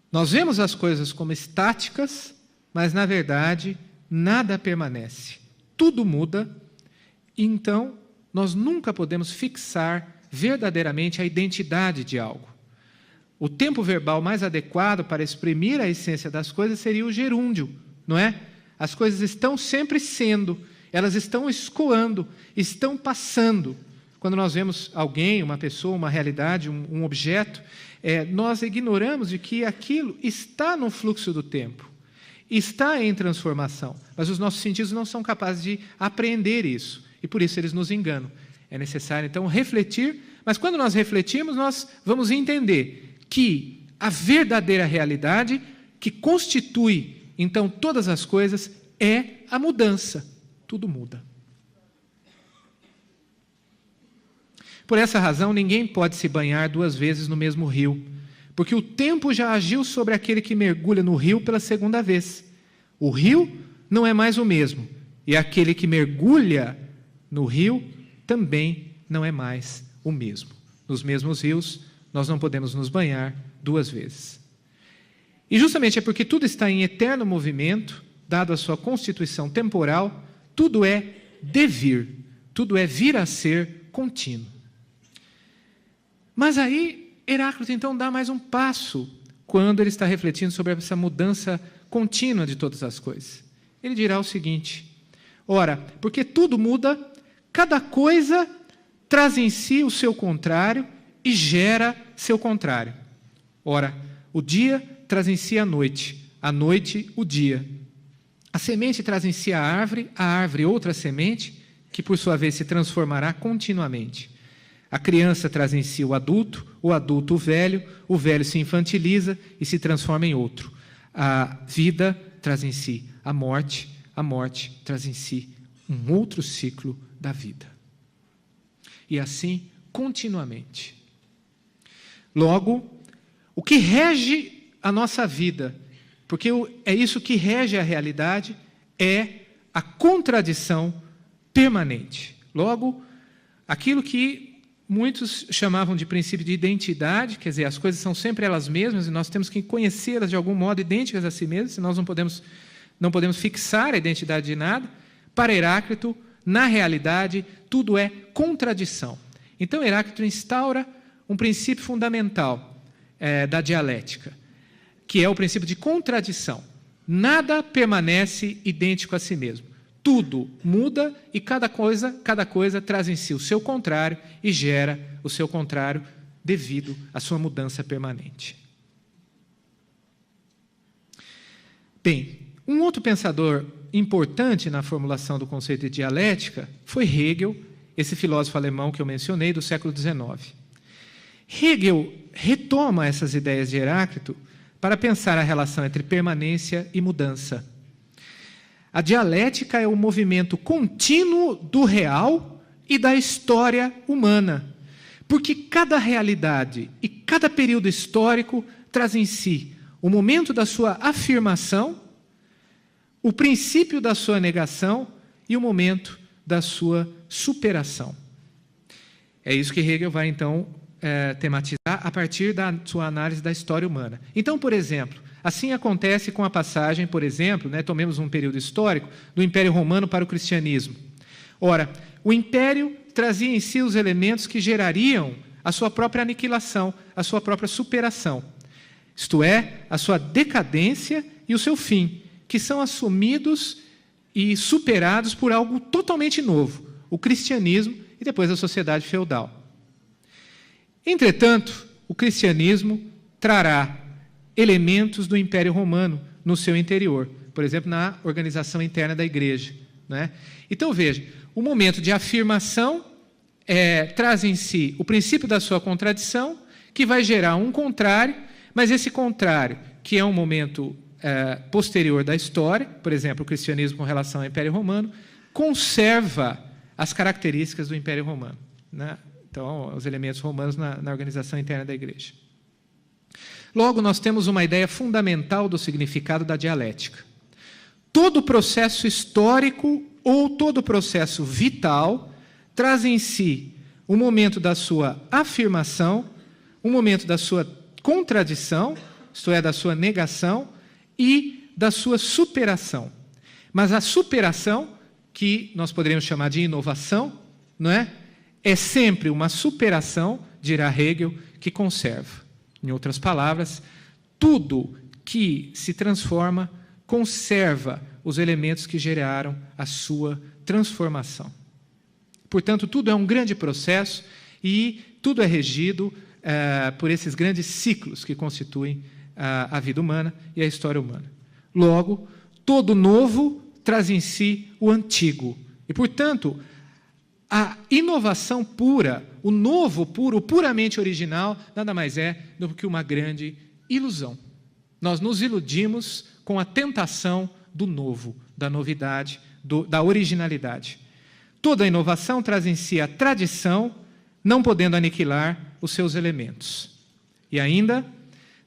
Nós vemos as coisas como estáticas, mas, na verdade, nada permanece. Tudo muda, e então nós nunca podemos fixar verdadeiramente a identidade de algo. O tempo verbal mais adequado para exprimir a essência das coisas seria o gerúndio, não é? As coisas estão sempre sendo, elas estão escoando, estão passando. Quando nós vemos alguém, uma pessoa, uma realidade, um objeto, nós ignoramos de que aquilo está no fluxo do tempo, está em transformação, mas os nossos sentidos não são capazes de apreender isso, e por isso eles nos enganam. É necessário, então, refletir, mas quando nós refletirmos, nós vamos entender que a verdadeira realidade que constitui, então, todas as coisas, é a mudança. Tudo muda. Por essa razão, ninguém pode se banhar 2 vezes no mesmo rio, porque o tempo já agiu sobre aquele que mergulha no rio pela 2ª vez. O rio não é mais o mesmo, e aquele que mergulha no rio também não é mais o mesmo. Nos mesmos rios, nós não podemos nos banhar 2 vezes. E justamente é porque tudo está em eterno movimento, dado a sua constituição temporal, tudo é devir, tudo é vir a ser contínuo. Mas aí, Heráclito então dá mais um passo, quando ele está refletindo sobre essa mudança contínua de todas as coisas. Ele dirá o seguinte, ora, porque tudo muda, cada coisa traz em si o seu contrário e gera seu contrário. Ora, o dia traz em si a noite o dia. A semente traz em si a árvore outra semente, que por sua vez se transformará continuamente. A criança traz em si o adulto o velho se infantiliza e se transforma em outro. A vida traz em si a morte traz em si um outro ciclo da vida. E assim, continuamente. Logo, o que rege a nossa vida, porque é isso que rege a realidade, é a contradição permanente. Logo, aquilo que muitos chamavam de princípio de identidade, quer dizer, as coisas são sempre elas mesmas e nós temos que conhecê-las de algum modo idênticas a si mesmas, senão nós não podemos fixar a identidade de nada. Para Heráclito, na realidade, tudo é contradição. Então, Heráclito instaura um princípio fundamental da dialética, que é o princípio de contradição. Nada permanece idêntico a si mesmo. Tudo muda e cada coisa traz em si o seu contrário e gera o seu contrário devido à sua mudança permanente. Bem, um outro pensador importante na formulação do conceito de dialética foi Hegel, esse filósofo alemão que eu mencionei, do século XIX. Hegel retoma essas ideias de Heráclito para pensar a relação entre permanência e mudança. A dialética é o movimento contínuo do real e da história humana, porque cada realidade e cada período histórico traz em si o momento da sua afirmação, o princípio da sua negação e o momento da sua superação. É isso que Hegel vai, então, tematizar a partir da sua análise da história humana. Então, por exemplo, assim acontece com a passagem, por exemplo, tomemos um período histórico, do Império Romano para o cristianismo. Ora, o Império trazia em si os elementos que gerariam a sua própria aniquilação, a sua própria superação. Isto é, a sua decadência e o seu fim, que são assumidos e superados por algo totalmente novo, o cristianismo e depois a sociedade feudal. Entretanto, o cristianismo trará elementos do Império Romano no seu interior, por exemplo, na organização interna da igreja. Então, veja, o momento de afirmação traz em si o princípio da sua contradição, que vai gerar um contrário, mas esse contrário, que é um momento posterior da história, por exemplo, o cristianismo com relação ao Império Romano, conserva as características do Império Romano, Então, os elementos romanos na organização interna da igreja. Logo, nós temos uma ideia fundamental do significado da dialética. Todo processo histórico ou todo processo vital traz em si um momento da sua afirmação, um momento da sua contradição, isto é, da sua negação, e da sua superação. Mas a superação, que nós poderíamos chamar de inovação, é sempre uma superação, dirá Hegel, que conserva. Em outras palavras, tudo que se transforma conserva os elementos que geraram a sua transformação. Portanto, tudo é um grande processo e tudo é regido por esses grandes ciclos que constituem a vida humana e a história humana. Logo, todo novo traz em si o antigo. E, portanto, a inovação pura, o novo puro, o puramente original, nada mais é do que uma grande ilusão. Nós nos iludimos com a tentação do novo, da novidade, da originalidade. Toda inovação traz em si a tradição, não podendo aniquilar os seus elementos. E ainda,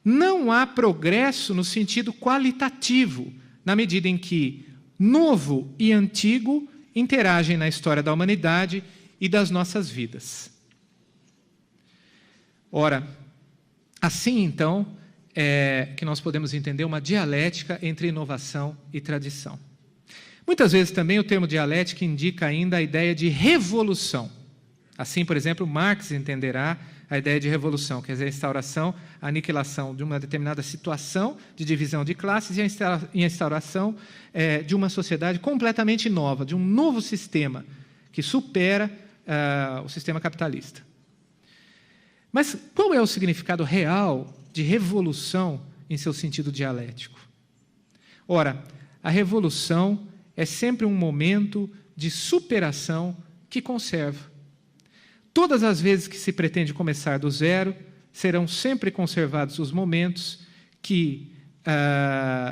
não há progresso no sentido qualitativo, na medida em que novo e antigo interagem na história da humanidade e das nossas vidas. Ora, assim, então, que nós podemos entender uma dialética entre inovação e tradição. Muitas vezes também o termo dialética indica ainda a ideia de revolução. Assim, por exemplo, Marx entenderá a ideia de revolução, quer dizer, a instauração, a aniquilação de uma determinada situação de divisão de classes e a instauração de uma sociedade completamente nova, de um novo sistema que supera o sistema capitalista. Mas qual é o significado real de revolução em seu sentido dialético? Ora, a revolução é sempre um momento de superação que conserva. Todas as vezes que se pretende começar do zero, serão sempre conservados os momentos que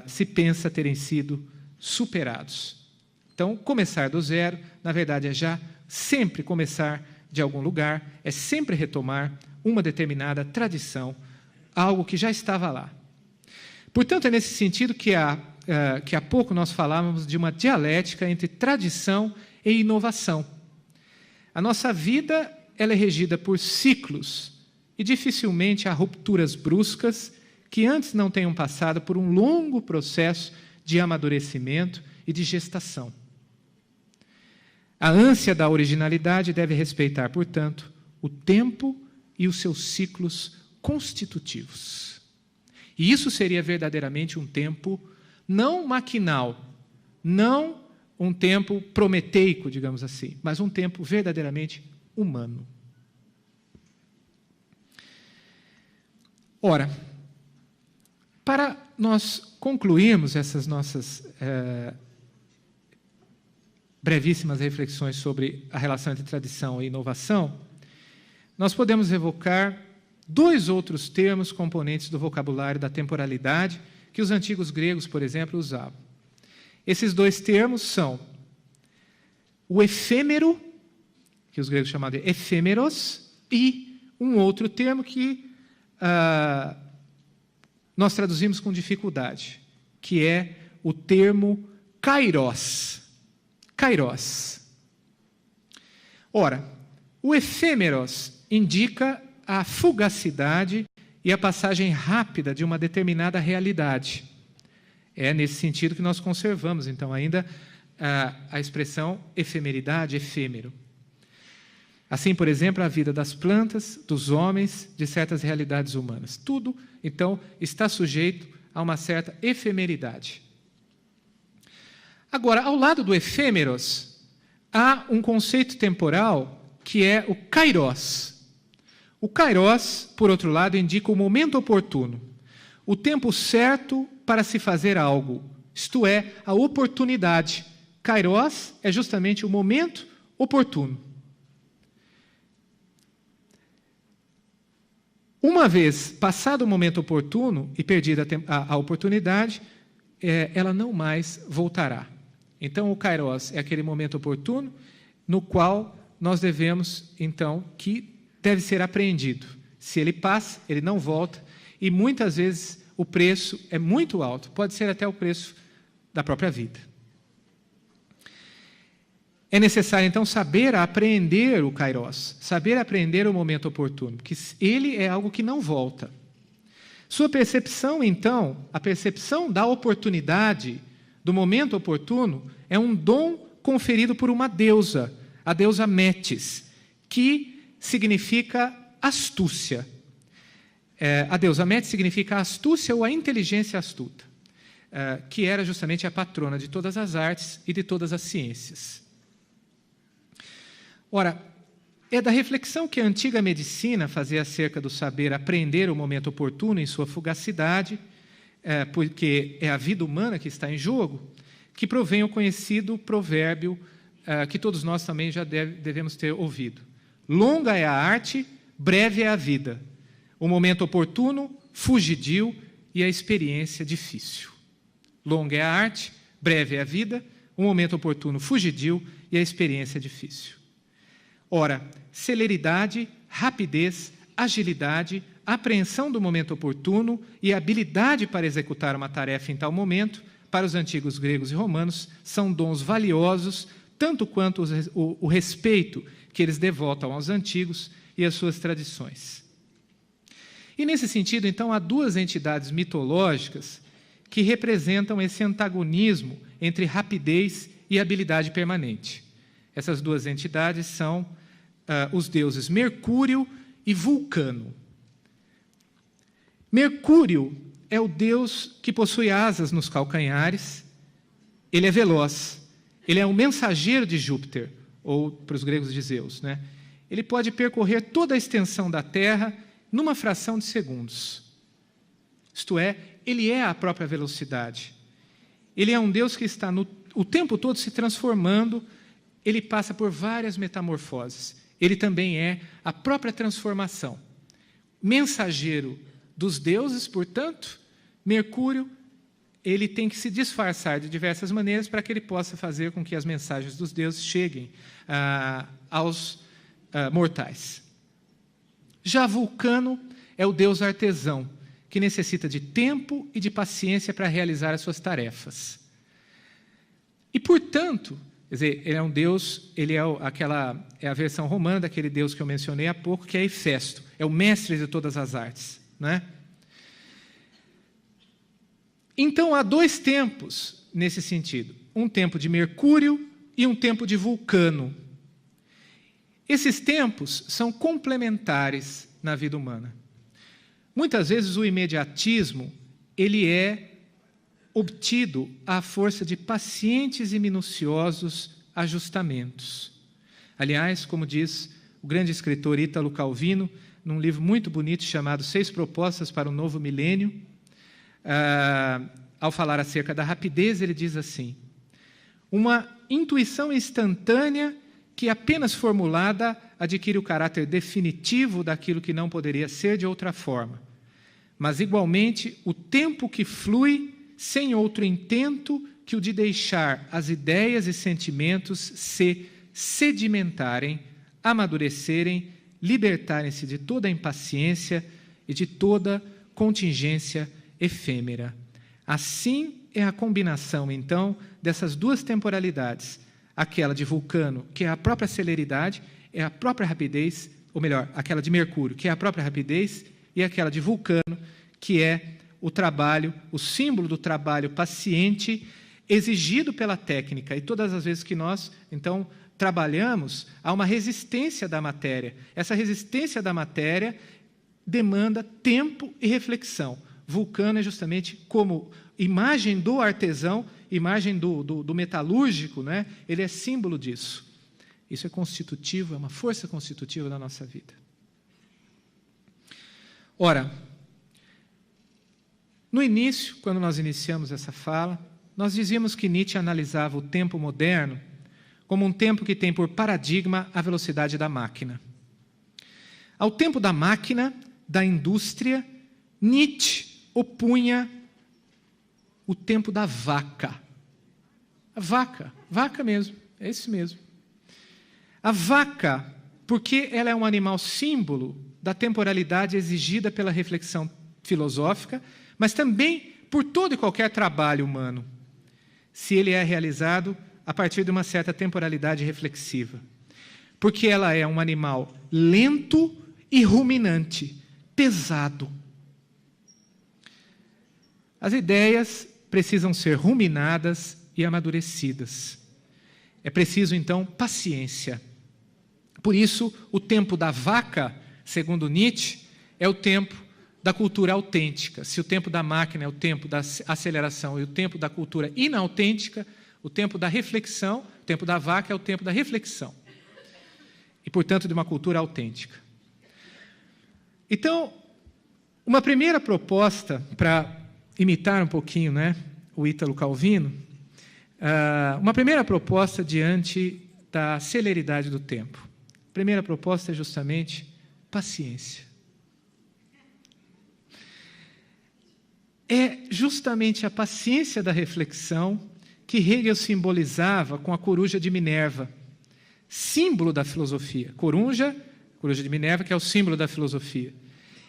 se pensa terem sido superados. Então, começar do zero, na verdade, é já sempre começar de algum lugar, é sempre retomar uma determinada tradição, algo que já estava lá. Portanto, é nesse sentido que há pouco nós falávamos de uma dialética entre tradição e inovação. A nossa vida ela é regida por ciclos e dificilmente há rupturas bruscas que antes não tenham passado por um longo processo de amadurecimento e de gestação. A ânsia da originalidade deve respeitar, portanto, o tempo e os seus ciclos constitutivos. E isso seria verdadeiramente um tempo não maquinal, não um tempo prometeico, digamos assim, mas um tempo verdadeiramente humano. Ora, para nós concluirmos essas nossas brevíssimas reflexões sobre a relação entre tradição e inovação, nós podemos evocar dois outros termos componentes do vocabulário da temporalidade que os antigos gregos, por exemplo, usavam. Esses dois termos são o efêmero, que os gregos chamavam de efêmeros, e um outro termo que nós traduzimos com dificuldade, que é o termo kairos. Kairos. Ora, o efêmeros indica a fugacidade e a passagem rápida de uma determinada realidade. É nesse sentido que nós conservamos, então, ainda a expressão efemeridade, efêmero. Assim, por exemplo, a vida das plantas, dos homens, de certas realidades humanas. Tudo, então, está sujeito a uma certa efemeridade. Agora, ao lado do efêmeros, há um conceito temporal que é o kairos. O kairos, por outro lado, indica o momento oportuno, o tempo certo para se fazer algo, isto é, a oportunidade. Kairos é justamente o momento oportuno. Uma vez passado o momento oportuno e perdida a oportunidade, ela não mais voltará. Então, o kairos é aquele momento oportuno no qual nós devemos, então, que deve ser apreendido. Se ele passa, ele não volta, e muitas vezes o preço é muito alto, pode ser até o preço da própria vida. É necessário, então, saber apreender o kairos, saber apreender o momento oportuno, porque ele é algo que não volta. Sua percepção, então, a percepção da oportunidade, do momento oportuno, é um dom conferido por uma deusa, a deusa Metis, que significa astúcia. A deusa Metis significa a astúcia ou a inteligência astuta, que era justamente a patrona de todas as artes e de todas as ciências. Ora, é da reflexão que a antiga medicina fazia acerca do saber aprender o momento oportuno em sua fugacidade, porque é a vida humana que está em jogo, que provém o conhecido provérbio que todos nós também já devemos ter ouvido. Longa é a arte, breve é a vida. O momento oportuno, fugidio, e a experiência difícil. Longa é a arte, breve é a vida, o momento oportuno, fugidio, e a experiência difícil. Ora, celeridade, rapidez, agilidade, apreensão do momento oportuno e habilidade para executar uma tarefa em tal momento, para os antigos gregos e romanos, são dons valiosos, tanto quanto o respeito que eles devotam aos antigos e às suas tradições. E, nesse sentido, então, há duas entidades mitológicas que representam esse antagonismo entre rapidez e habilidade permanente. Essas duas entidades são os deuses Mercúrio e Vulcano. Mercúrio é o deus que possui asas nos calcanhares, ele é veloz, ele é o mensageiro de Júpiter, ou para os gregos de Zeus, né? Ele pode percorrer toda a extensão da Terra numa fração de segundos. Isto é, ele é a própria velocidade. Ele é um deus que está o tempo todo se transformando, ele passa por várias metamorfoses. Ele também é a própria transformação. Mensageiro dos deuses, portanto, Mercúrio, ele tem que se disfarçar de diversas maneiras para que ele possa fazer com que as mensagens dos deuses cheguem aos mortais. Já Vulcano é o deus artesão, que necessita de tempo e de paciência para realizar as suas tarefas. E, portanto, quer dizer, ele é um deus, ele é a versão romana daquele deus que eu mencionei há pouco, que é Hefesto, é o mestre de todas as artes, né? Então, há dois tempos nesse sentido, um tempo de Mercúrio e um tempo de Vulcano. Esses tempos são complementares na vida humana. Muitas vezes o imediatismo, ele é obtido à força de pacientes e minuciosos ajustamentos. Aliás, como diz o grande escritor Ítalo Calvino, num livro muito bonito chamado 6 Propostas para o Novo Milênio, ao falar acerca da rapidez, ele diz assim: uma intuição instantânea que, apenas formulada, adquire o caráter definitivo daquilo que não poderia ser de outra forma. Mas, igualmente, o tempo que flui sem outro intento que o de deixar as ideias e sentimentos se sedimentarem, amadurecerem, libertarem-se de toda a impaciência e de toda contingência efêmera. Assim é a combinação, então, dessas duas temporalidades. Aquela de Vulcano, que é a própria celeridade, é a própria rapidez, ou melhor, aquela de Mercúrio, que é a própria rapidez, e aquela de Vulcano, que é o trabalho, o símbolo do trabalho paciente exigido pela técnica. E todas as vezes que nós, então, trabalhamos, há uma resistência da matéria. Essa resistência da matéria demanda tempo e reflexão. Vulcano é justamente como imagem do artesão, imagem do metalúrgico, né? Ele é símbolo disso. Isso é constitutivo, é uma força constitutiva da nossa vida. Ora, no início, quando nós iniciamos essa fala, nós dizíamos que Nietzsche analisava o tempo moderno como um tempo que tem por paradigma a velocidade da máquina. Ao tempo da máquina, da indústria, Nietzsche opunha o tempo da vaca. A vaca mesmo, é esse mesmo. A vaca, porque ela é um animal símbolo da temporalidade exigida pela reflexão filosófica, mas também por todo e qualquer trabalho humano, se ele é realizado a partir de uma certa temporalidade reflexiva. Porque ela é um animal lento e ruminante, pesado. As ideias precisam ser ruminadas e amadurecidas. É preciso, então, paciência. Por isso, o tempo da vaca, segundo Nietzsche, é o tempo da cultura autêntica. Se o tempo da máquina é o tempo da aceleração e o tempo da cultura inautêntica, o tempo da reflexão, o tempo da vaca é o tempo da reflexão. E, portanto, de uma cultura autêntica. Então, uma primeira proposta para imitar um pouquinho, né, o Ítalo Calvino, uma primeira proposta diante da celeridade do tempo. A primeira proposta é justamente paciência. É justamente a paciência da reflexão que Hegel simbolizava com a coruja de Minerva, símbolo da filosofia. Coruja de Minerva, que é o símbolo da filosofia.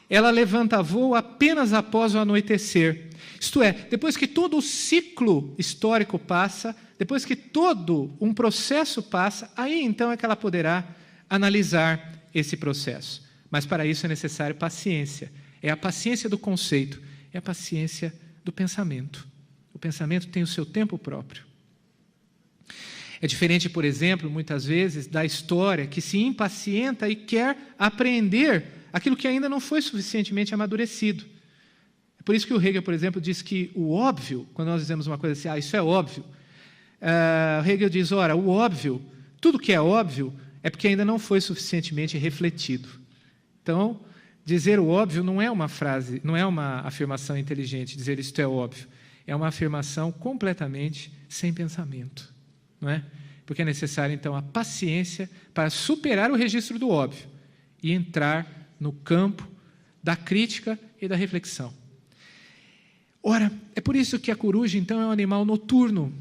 Ela levanta voo apenas após o anoitecer. Isto é, depois que todo o ciclo histórico passa, depois que todo um processo passa, aí então é que ela poderá analisar esse processo. Mas para isso é necessário paciência. É a paciência do conceito, é a paciência do pensamento. O pensamento tem o seu tempo próprio. É diferente, por exemplo, muitas vezes, da história que se impacienta e quer apreender aquilo que ainda não foi suficientemente amadurecido. É por isso que o Hegel, por exemplo, diz que o óbvio, quando nós dizemos uma coisa assim, isso é óbvio, o Hegel diz, ora, o óbvio, tudo que é óbvio é porque ainda não foi suficientemente refletido. Então, dizer o óbvio não é uma frase, não é uma afirmação inteligente, dizer isto é óbvio. É uma afirmação completamente sem pensamento, não é? Porque é necessário, então, a paciência para superar o registro do óbvio e entrar no campo da crítica e da reflexão. Ora, é por isso que a coruja, então, é um animal noturno.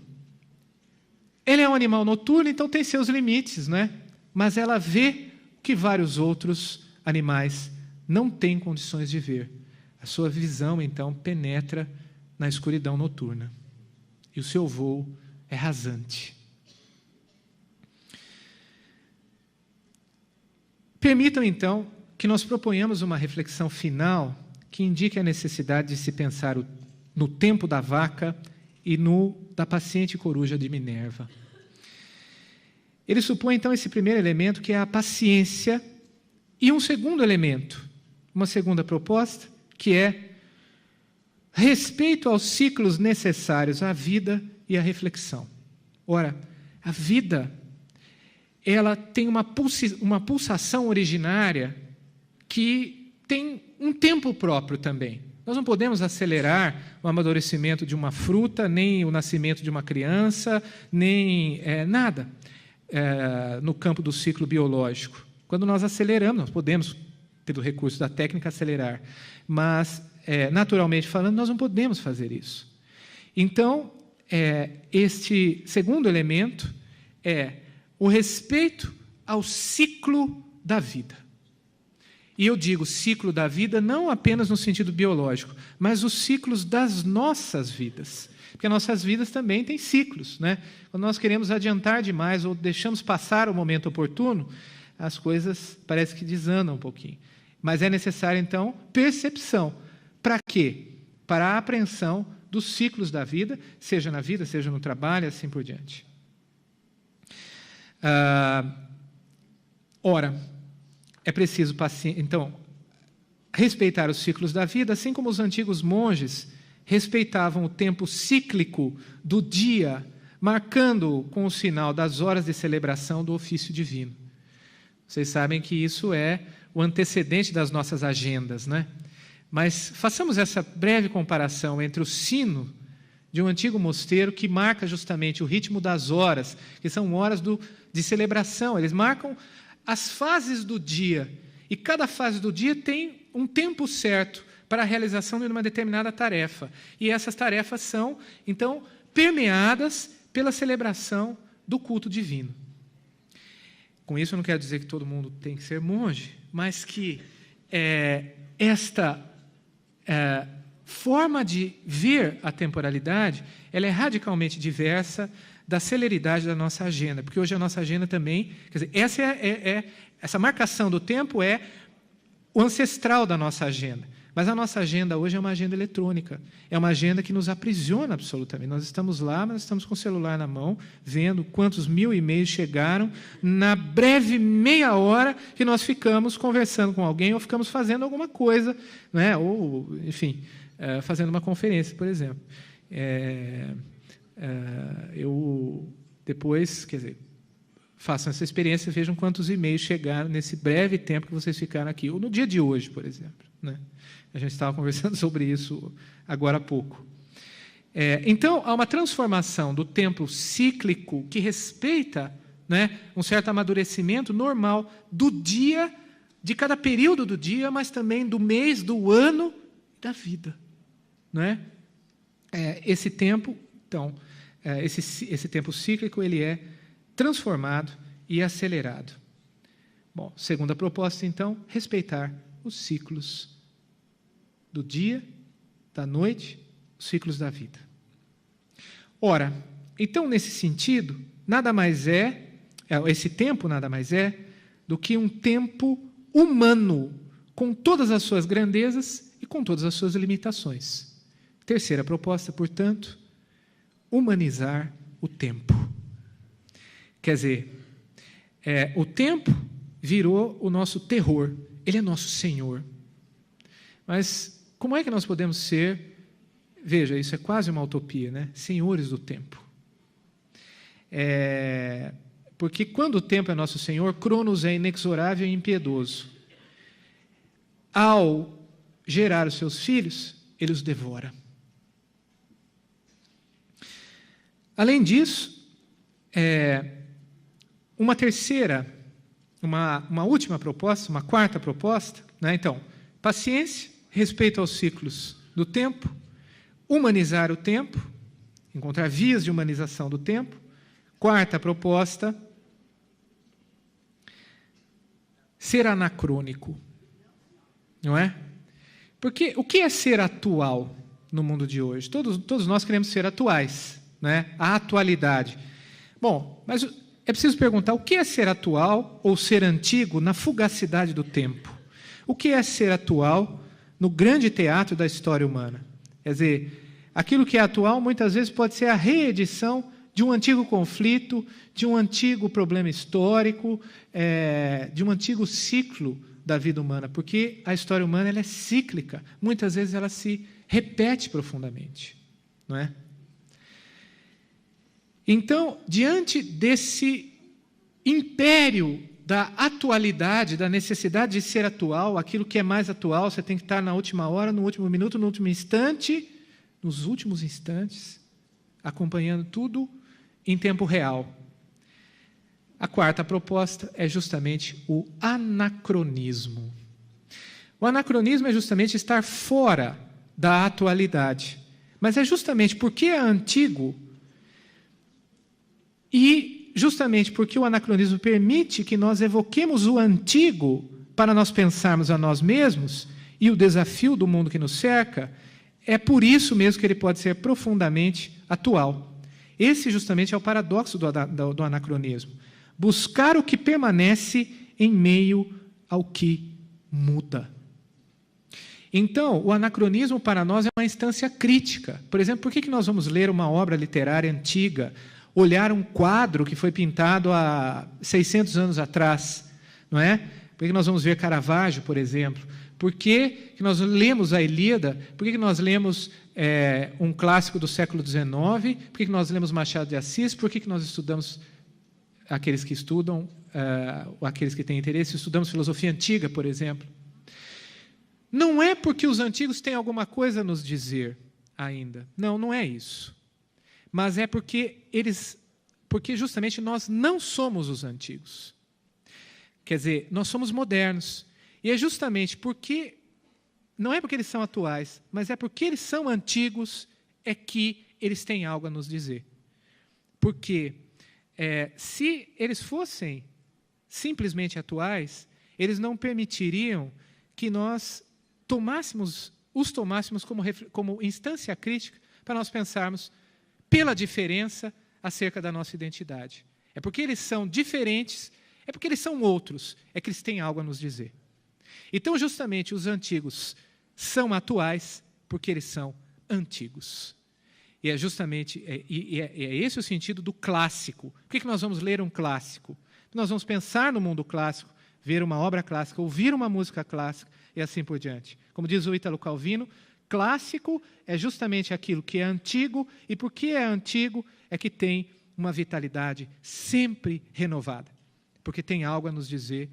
Ele é um animal noturno, então tem seus limites, não é? Mas ela vê o que vários outros animais não têm condições de ver. A sua visão, então, penetra na escuridão noturna. E o seu voo é rasante. Permitam, então, que nós proponhamos uma reflexão final que indique a necessidade de se pensar no tempo da vaca e no da paciente coruja de Minerva. Ele supõe, então, esse primeiro elemento, que é a paciência, e um segundo elemento, uma segunda proposta, que é respeito aos ciclos necessários à vida e à reflexão. Ora, a vida, ela tem uma pulsação originária que tem um tempo próprio também. Nós não podemos acelerar o amadurecimento de uma fruta, nem o nascimento de uma criança, nem nada no campo do ciclo biológico. Quando nós aceleramos, nós podemos, pelo recurso da técnica, acelerar, mas, naturalmente falando, nós não podemos fazer isso. Então, este segundo elemento é o respeito ao ciclo da vida. E eu digo ciclo da vida não apenas no sentido biológico, mas os ciclos das nossas vidas. Porque nossas vidas também têm ciclos, né? Quando nós queremos adiantar demais ou deixamos passar o momento oportuno, as coisas parece que desandam um pouquinho. Mas é necessário, então, percepção. Para quê? Para a apreensão dos ciclos da vida, seja na vida, seja no trabalho, assim por diante. Ora, é preciso, então, respeitar os ciclos da vida, assim como os antigos monges respeitavam o tempo cíclico do dia, marcando com o sinal das horas de celebração do ofício divino. Vocês sabem que isso é o antecedente das nossas agendas, né? Mas façamos essa breve comparação entre o sino de um antigo mosteiro que marca justamente o ritmo das horas, que são horas de celebração. Eles marcam as fases do dia, e cada fase do dia tem um tempo certo para a realização de uma determinada tarefa. E essas tarefas são, então, permeadas pela celebração do culto divino. Com isso, eu não quero dizer que todo mundo tem que ser monge, mas que esta forma de ver a temporalidade, ela é radicalmente diversa da celeridade da nossa agenda, porque hoje a nossa agenda também, quer dizer, essa marcação do tempo é o ancestral da nossa agenda, mas a nossa agenda hoje é uma agenda eletrônica, é uma agenda que nos aprisiona absolutamente. Nós estamos lá, mas estamos com o celular na mão, vendo quantos 1000 e-mails chegaram na breve meia hora que nós ficamos conversando com alguém ou ficamos fazendo alguma coisa, né? Ou, enfim, fazendo uma conferência, por exemplo. Eu depois, quer dizer, façam essa experiência, vejam quantos e-mails chegaram nesse breve tempo que vocês ficaram aqui, ou no dia de hoje, por exemplo, né? A gente estava conversando sobre isso agora há pouco. Então, há uma transformação do tempo cíclico que respeita, né, um certo amadurecimento normal do dia, de cada período do dia, mas também do mês, do ano, da vida, não é? Esse tempo, então, esse tempo cíclico, ele é transformado e acelerado. Bom, segunda proposta, então, respeitar os ciclos do dia, da noite, os ciclos da vida. Ora, então, nesse sentido, nada mais esse tempo nada mais é do que um tempo humano, com todas as suas grandezas e com todas as suas limitações. Terceira proposta, portanto, humanizar o tempo. Quer dizer, o tempo virou o nosso terror, ele é nosso Senhor. Mas como é que nós podemos ser, veja, isso é quase uma utopia, né? Senhores do tempo. Porque quando o tempo é nosso Senhor, Cronos é inexorável e impiedoso. Ao gerar os seus filhos, ele os devora. Além disso, uma última proposta, uma quarta proposta, né? Então, paciência, respeito aos ciclos do tempo, humanizar o tempo, encontrar vias de humanização do tempo. Quarta proposta, ser anacrônico, não é? Porque o que é ser atual no mundo de hoje? Todos nós queremos ser atuais, né? A atualidade. Bom, mas é preciso perguntar, o que é ser atual ou ser antigo na fugacidade do tempo? O que é ser atual no grande teatro da história humana? Quer dizer, aquilo que é atual muitas vezes pode ser a reedição de um antigo conflito, de um antigo problema histórico, de um antigo ciclo da vida humana, porque a história humana ela é cíclica, muitas vezes ela se repete profundamente, não é? Então, diante desse império da atualidade, da necessidade de ser atual, aquilo que é mais atual, você tem que estar na última hora, no último minuto, no último instante, nos últimos instantes, acompanhando tudo em tempo real. A quarta proposta é justamente o anacronismo. O anacronismo é justamente estar fora da atualidade, mas é justamente porque é antigo e justamente porque o anacronismo permite que nós evoquemos o antigo para nós pensarmos a nós mesmos e o desafio do mundo que nos cerca, é por isso mesmo que ele pode ser profundamente atual. Esse justamente é o paradoxo do anacronismo. Buscar o que permanece em meio ao que muda. Então, o anacronismo para nós é uma instância crítica. Por exemplo, por que nós vamos ler uma obra literária antiga, olhar um quadro que foi pintado há 600 anos atrás, não é? Por que nós vamos ver Caravaggio, por exemplo? Por que nós lemos a Ilíada? Por que nós lemos um clássico do século XIX? Por que nós lemos Machado de Assis? Por que nós estudamos, aqueles que estudam, aqueles que têm interesse, estudamos filosofia antiga, por exemplo? Não é porque os antigos têm alguma coisa a nos dizer ainda. Não, não é isso. Mas é porque justamente nós não somos os antigos. Quer dizer, nós somos modernos. E é justamente porque, não é porque eles são atuais, mas é porque eles são antigos, é que eles têm algo a nos dizer. Porque se eles fossem simplesmente atuais, eles não permitiriam que nós os tomássemos como instância crítica para nós pensarmos pela diferença acerca da nossa identidade. É porque eles são diferentes, é porque eles são outros, é que eles têm algo a nos dizer. Então, justamente, os antigos são atuais porque eles são antigos. E é justamente esse o sentido do clássico. Por que nós vamos ler um clássico? Nós vamos pensar no mundo clássico, ver uma obra clássica, ouvir uma música clássica e assim por diante. Como diz o Ítalo Calvino, clássico é justamente aquilo que é antigo, e porque é antigo é que tem uma vitalidade sempre renovada, porque tem algo a nos dizer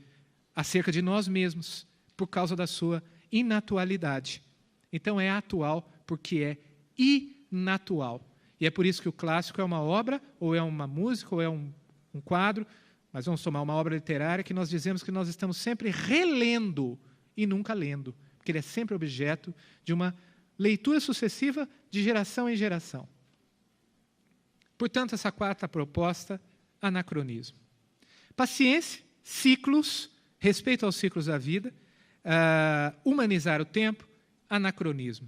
acerca de nós mesmos, por causa da sua inatualidade. Então é atual porque é inatual. E é por isso que o clássico é uma obra, ou é uma música, ou é um quadro, mas vamos tomar uma obra literária que nós dizemos que nós estamos sempre relendo e nunca lendo, porque ele é sempre objeto de uma leitura sucessiva de geração em geração. Portanto, essa quarta proposta, anacronismo. Paciência, ciclos, respeito aos ciclos da vida, humanizar o tempo, anacronismo.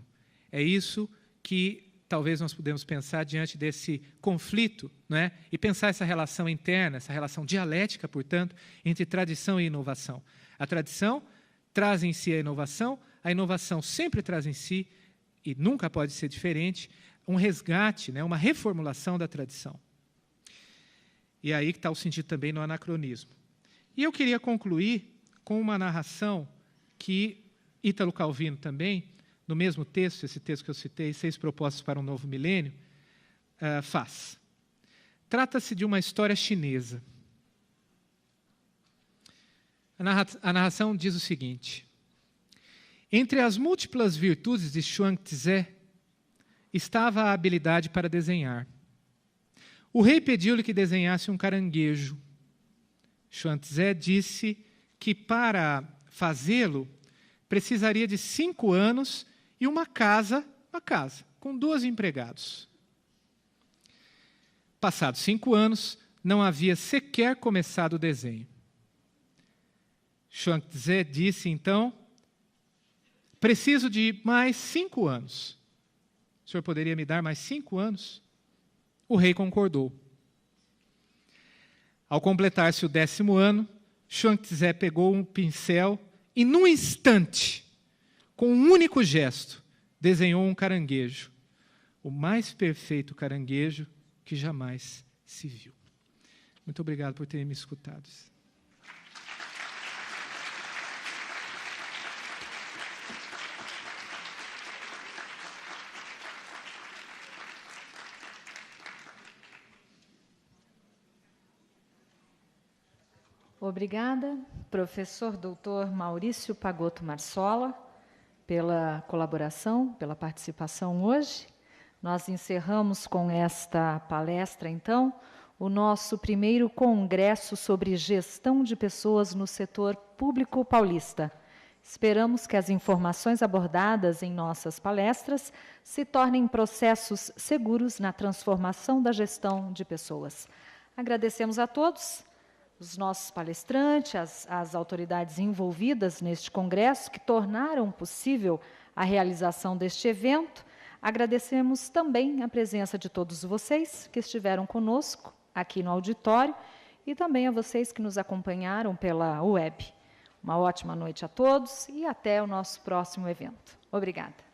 É isso que talvez nós podemos pensar diante desse conflito, não é? E pensar essa relação interna, essa relação dialética, portanto, entre tradição e inovação. A tradição traz em si a inovação sempre traz em si, e nunca pode ser diferente, um resgate, né? Uma reformulação da tradição. E aí que está o sentido também no anacronismo. E eu queria concluir com uma narração que Ítalo Calvino também, no mesmo texto, esse texto que eu citei, 6 Propostas para um Novo Milênio, faz. Trata-se de uma história chinesa. A narração diz o seguinte: entre as múltiplas virtudes de Chuang Tze estava a habilidade para desenhar. O rei pediu-lhe que desenhasse um caranguejo. Chuang Tze disse que para fazê-lo precisaria de 5 anos e uma casa, com 2 empregados. Passados 5 anos, não havia sequer começado o desenho. Chuang Tze disse, então, preciso de mais 5 anos. O senhor poderia me dar mais 5 anos? O rei concordou. Ao completar-se o 10º ano, Chuang Tze pegou um pincel e, num instante, com um único gesto, desenhou um caranguejo, o mais perfeito caranguejo que jamais se viu. Muito obrigado por terem me escutado.
Obrigada, professor doutor Maurício Pagotto Marsola, pela colaboração, pela participação hoje. Nós encerramos com esta palestra, então, o nosso primeiro congresso sobre gestão de pessoas no setor público paulista. Esperamos que as informações abordadas em nossas palestras se tornem processos seguros na transformação da gestão de pessoas. Agradecemos a todos. os nossos palestrantes, as autoridades envolvidas neste congresso, que tornaram possível a realização deste evento. Agradecemos também a presença de todos vocês que estiveram conosco aqui no auditório e também a vocês que nos acompanharam pela web. Uma ótima noite a todos e até o nosso próximo evento. Obrigada.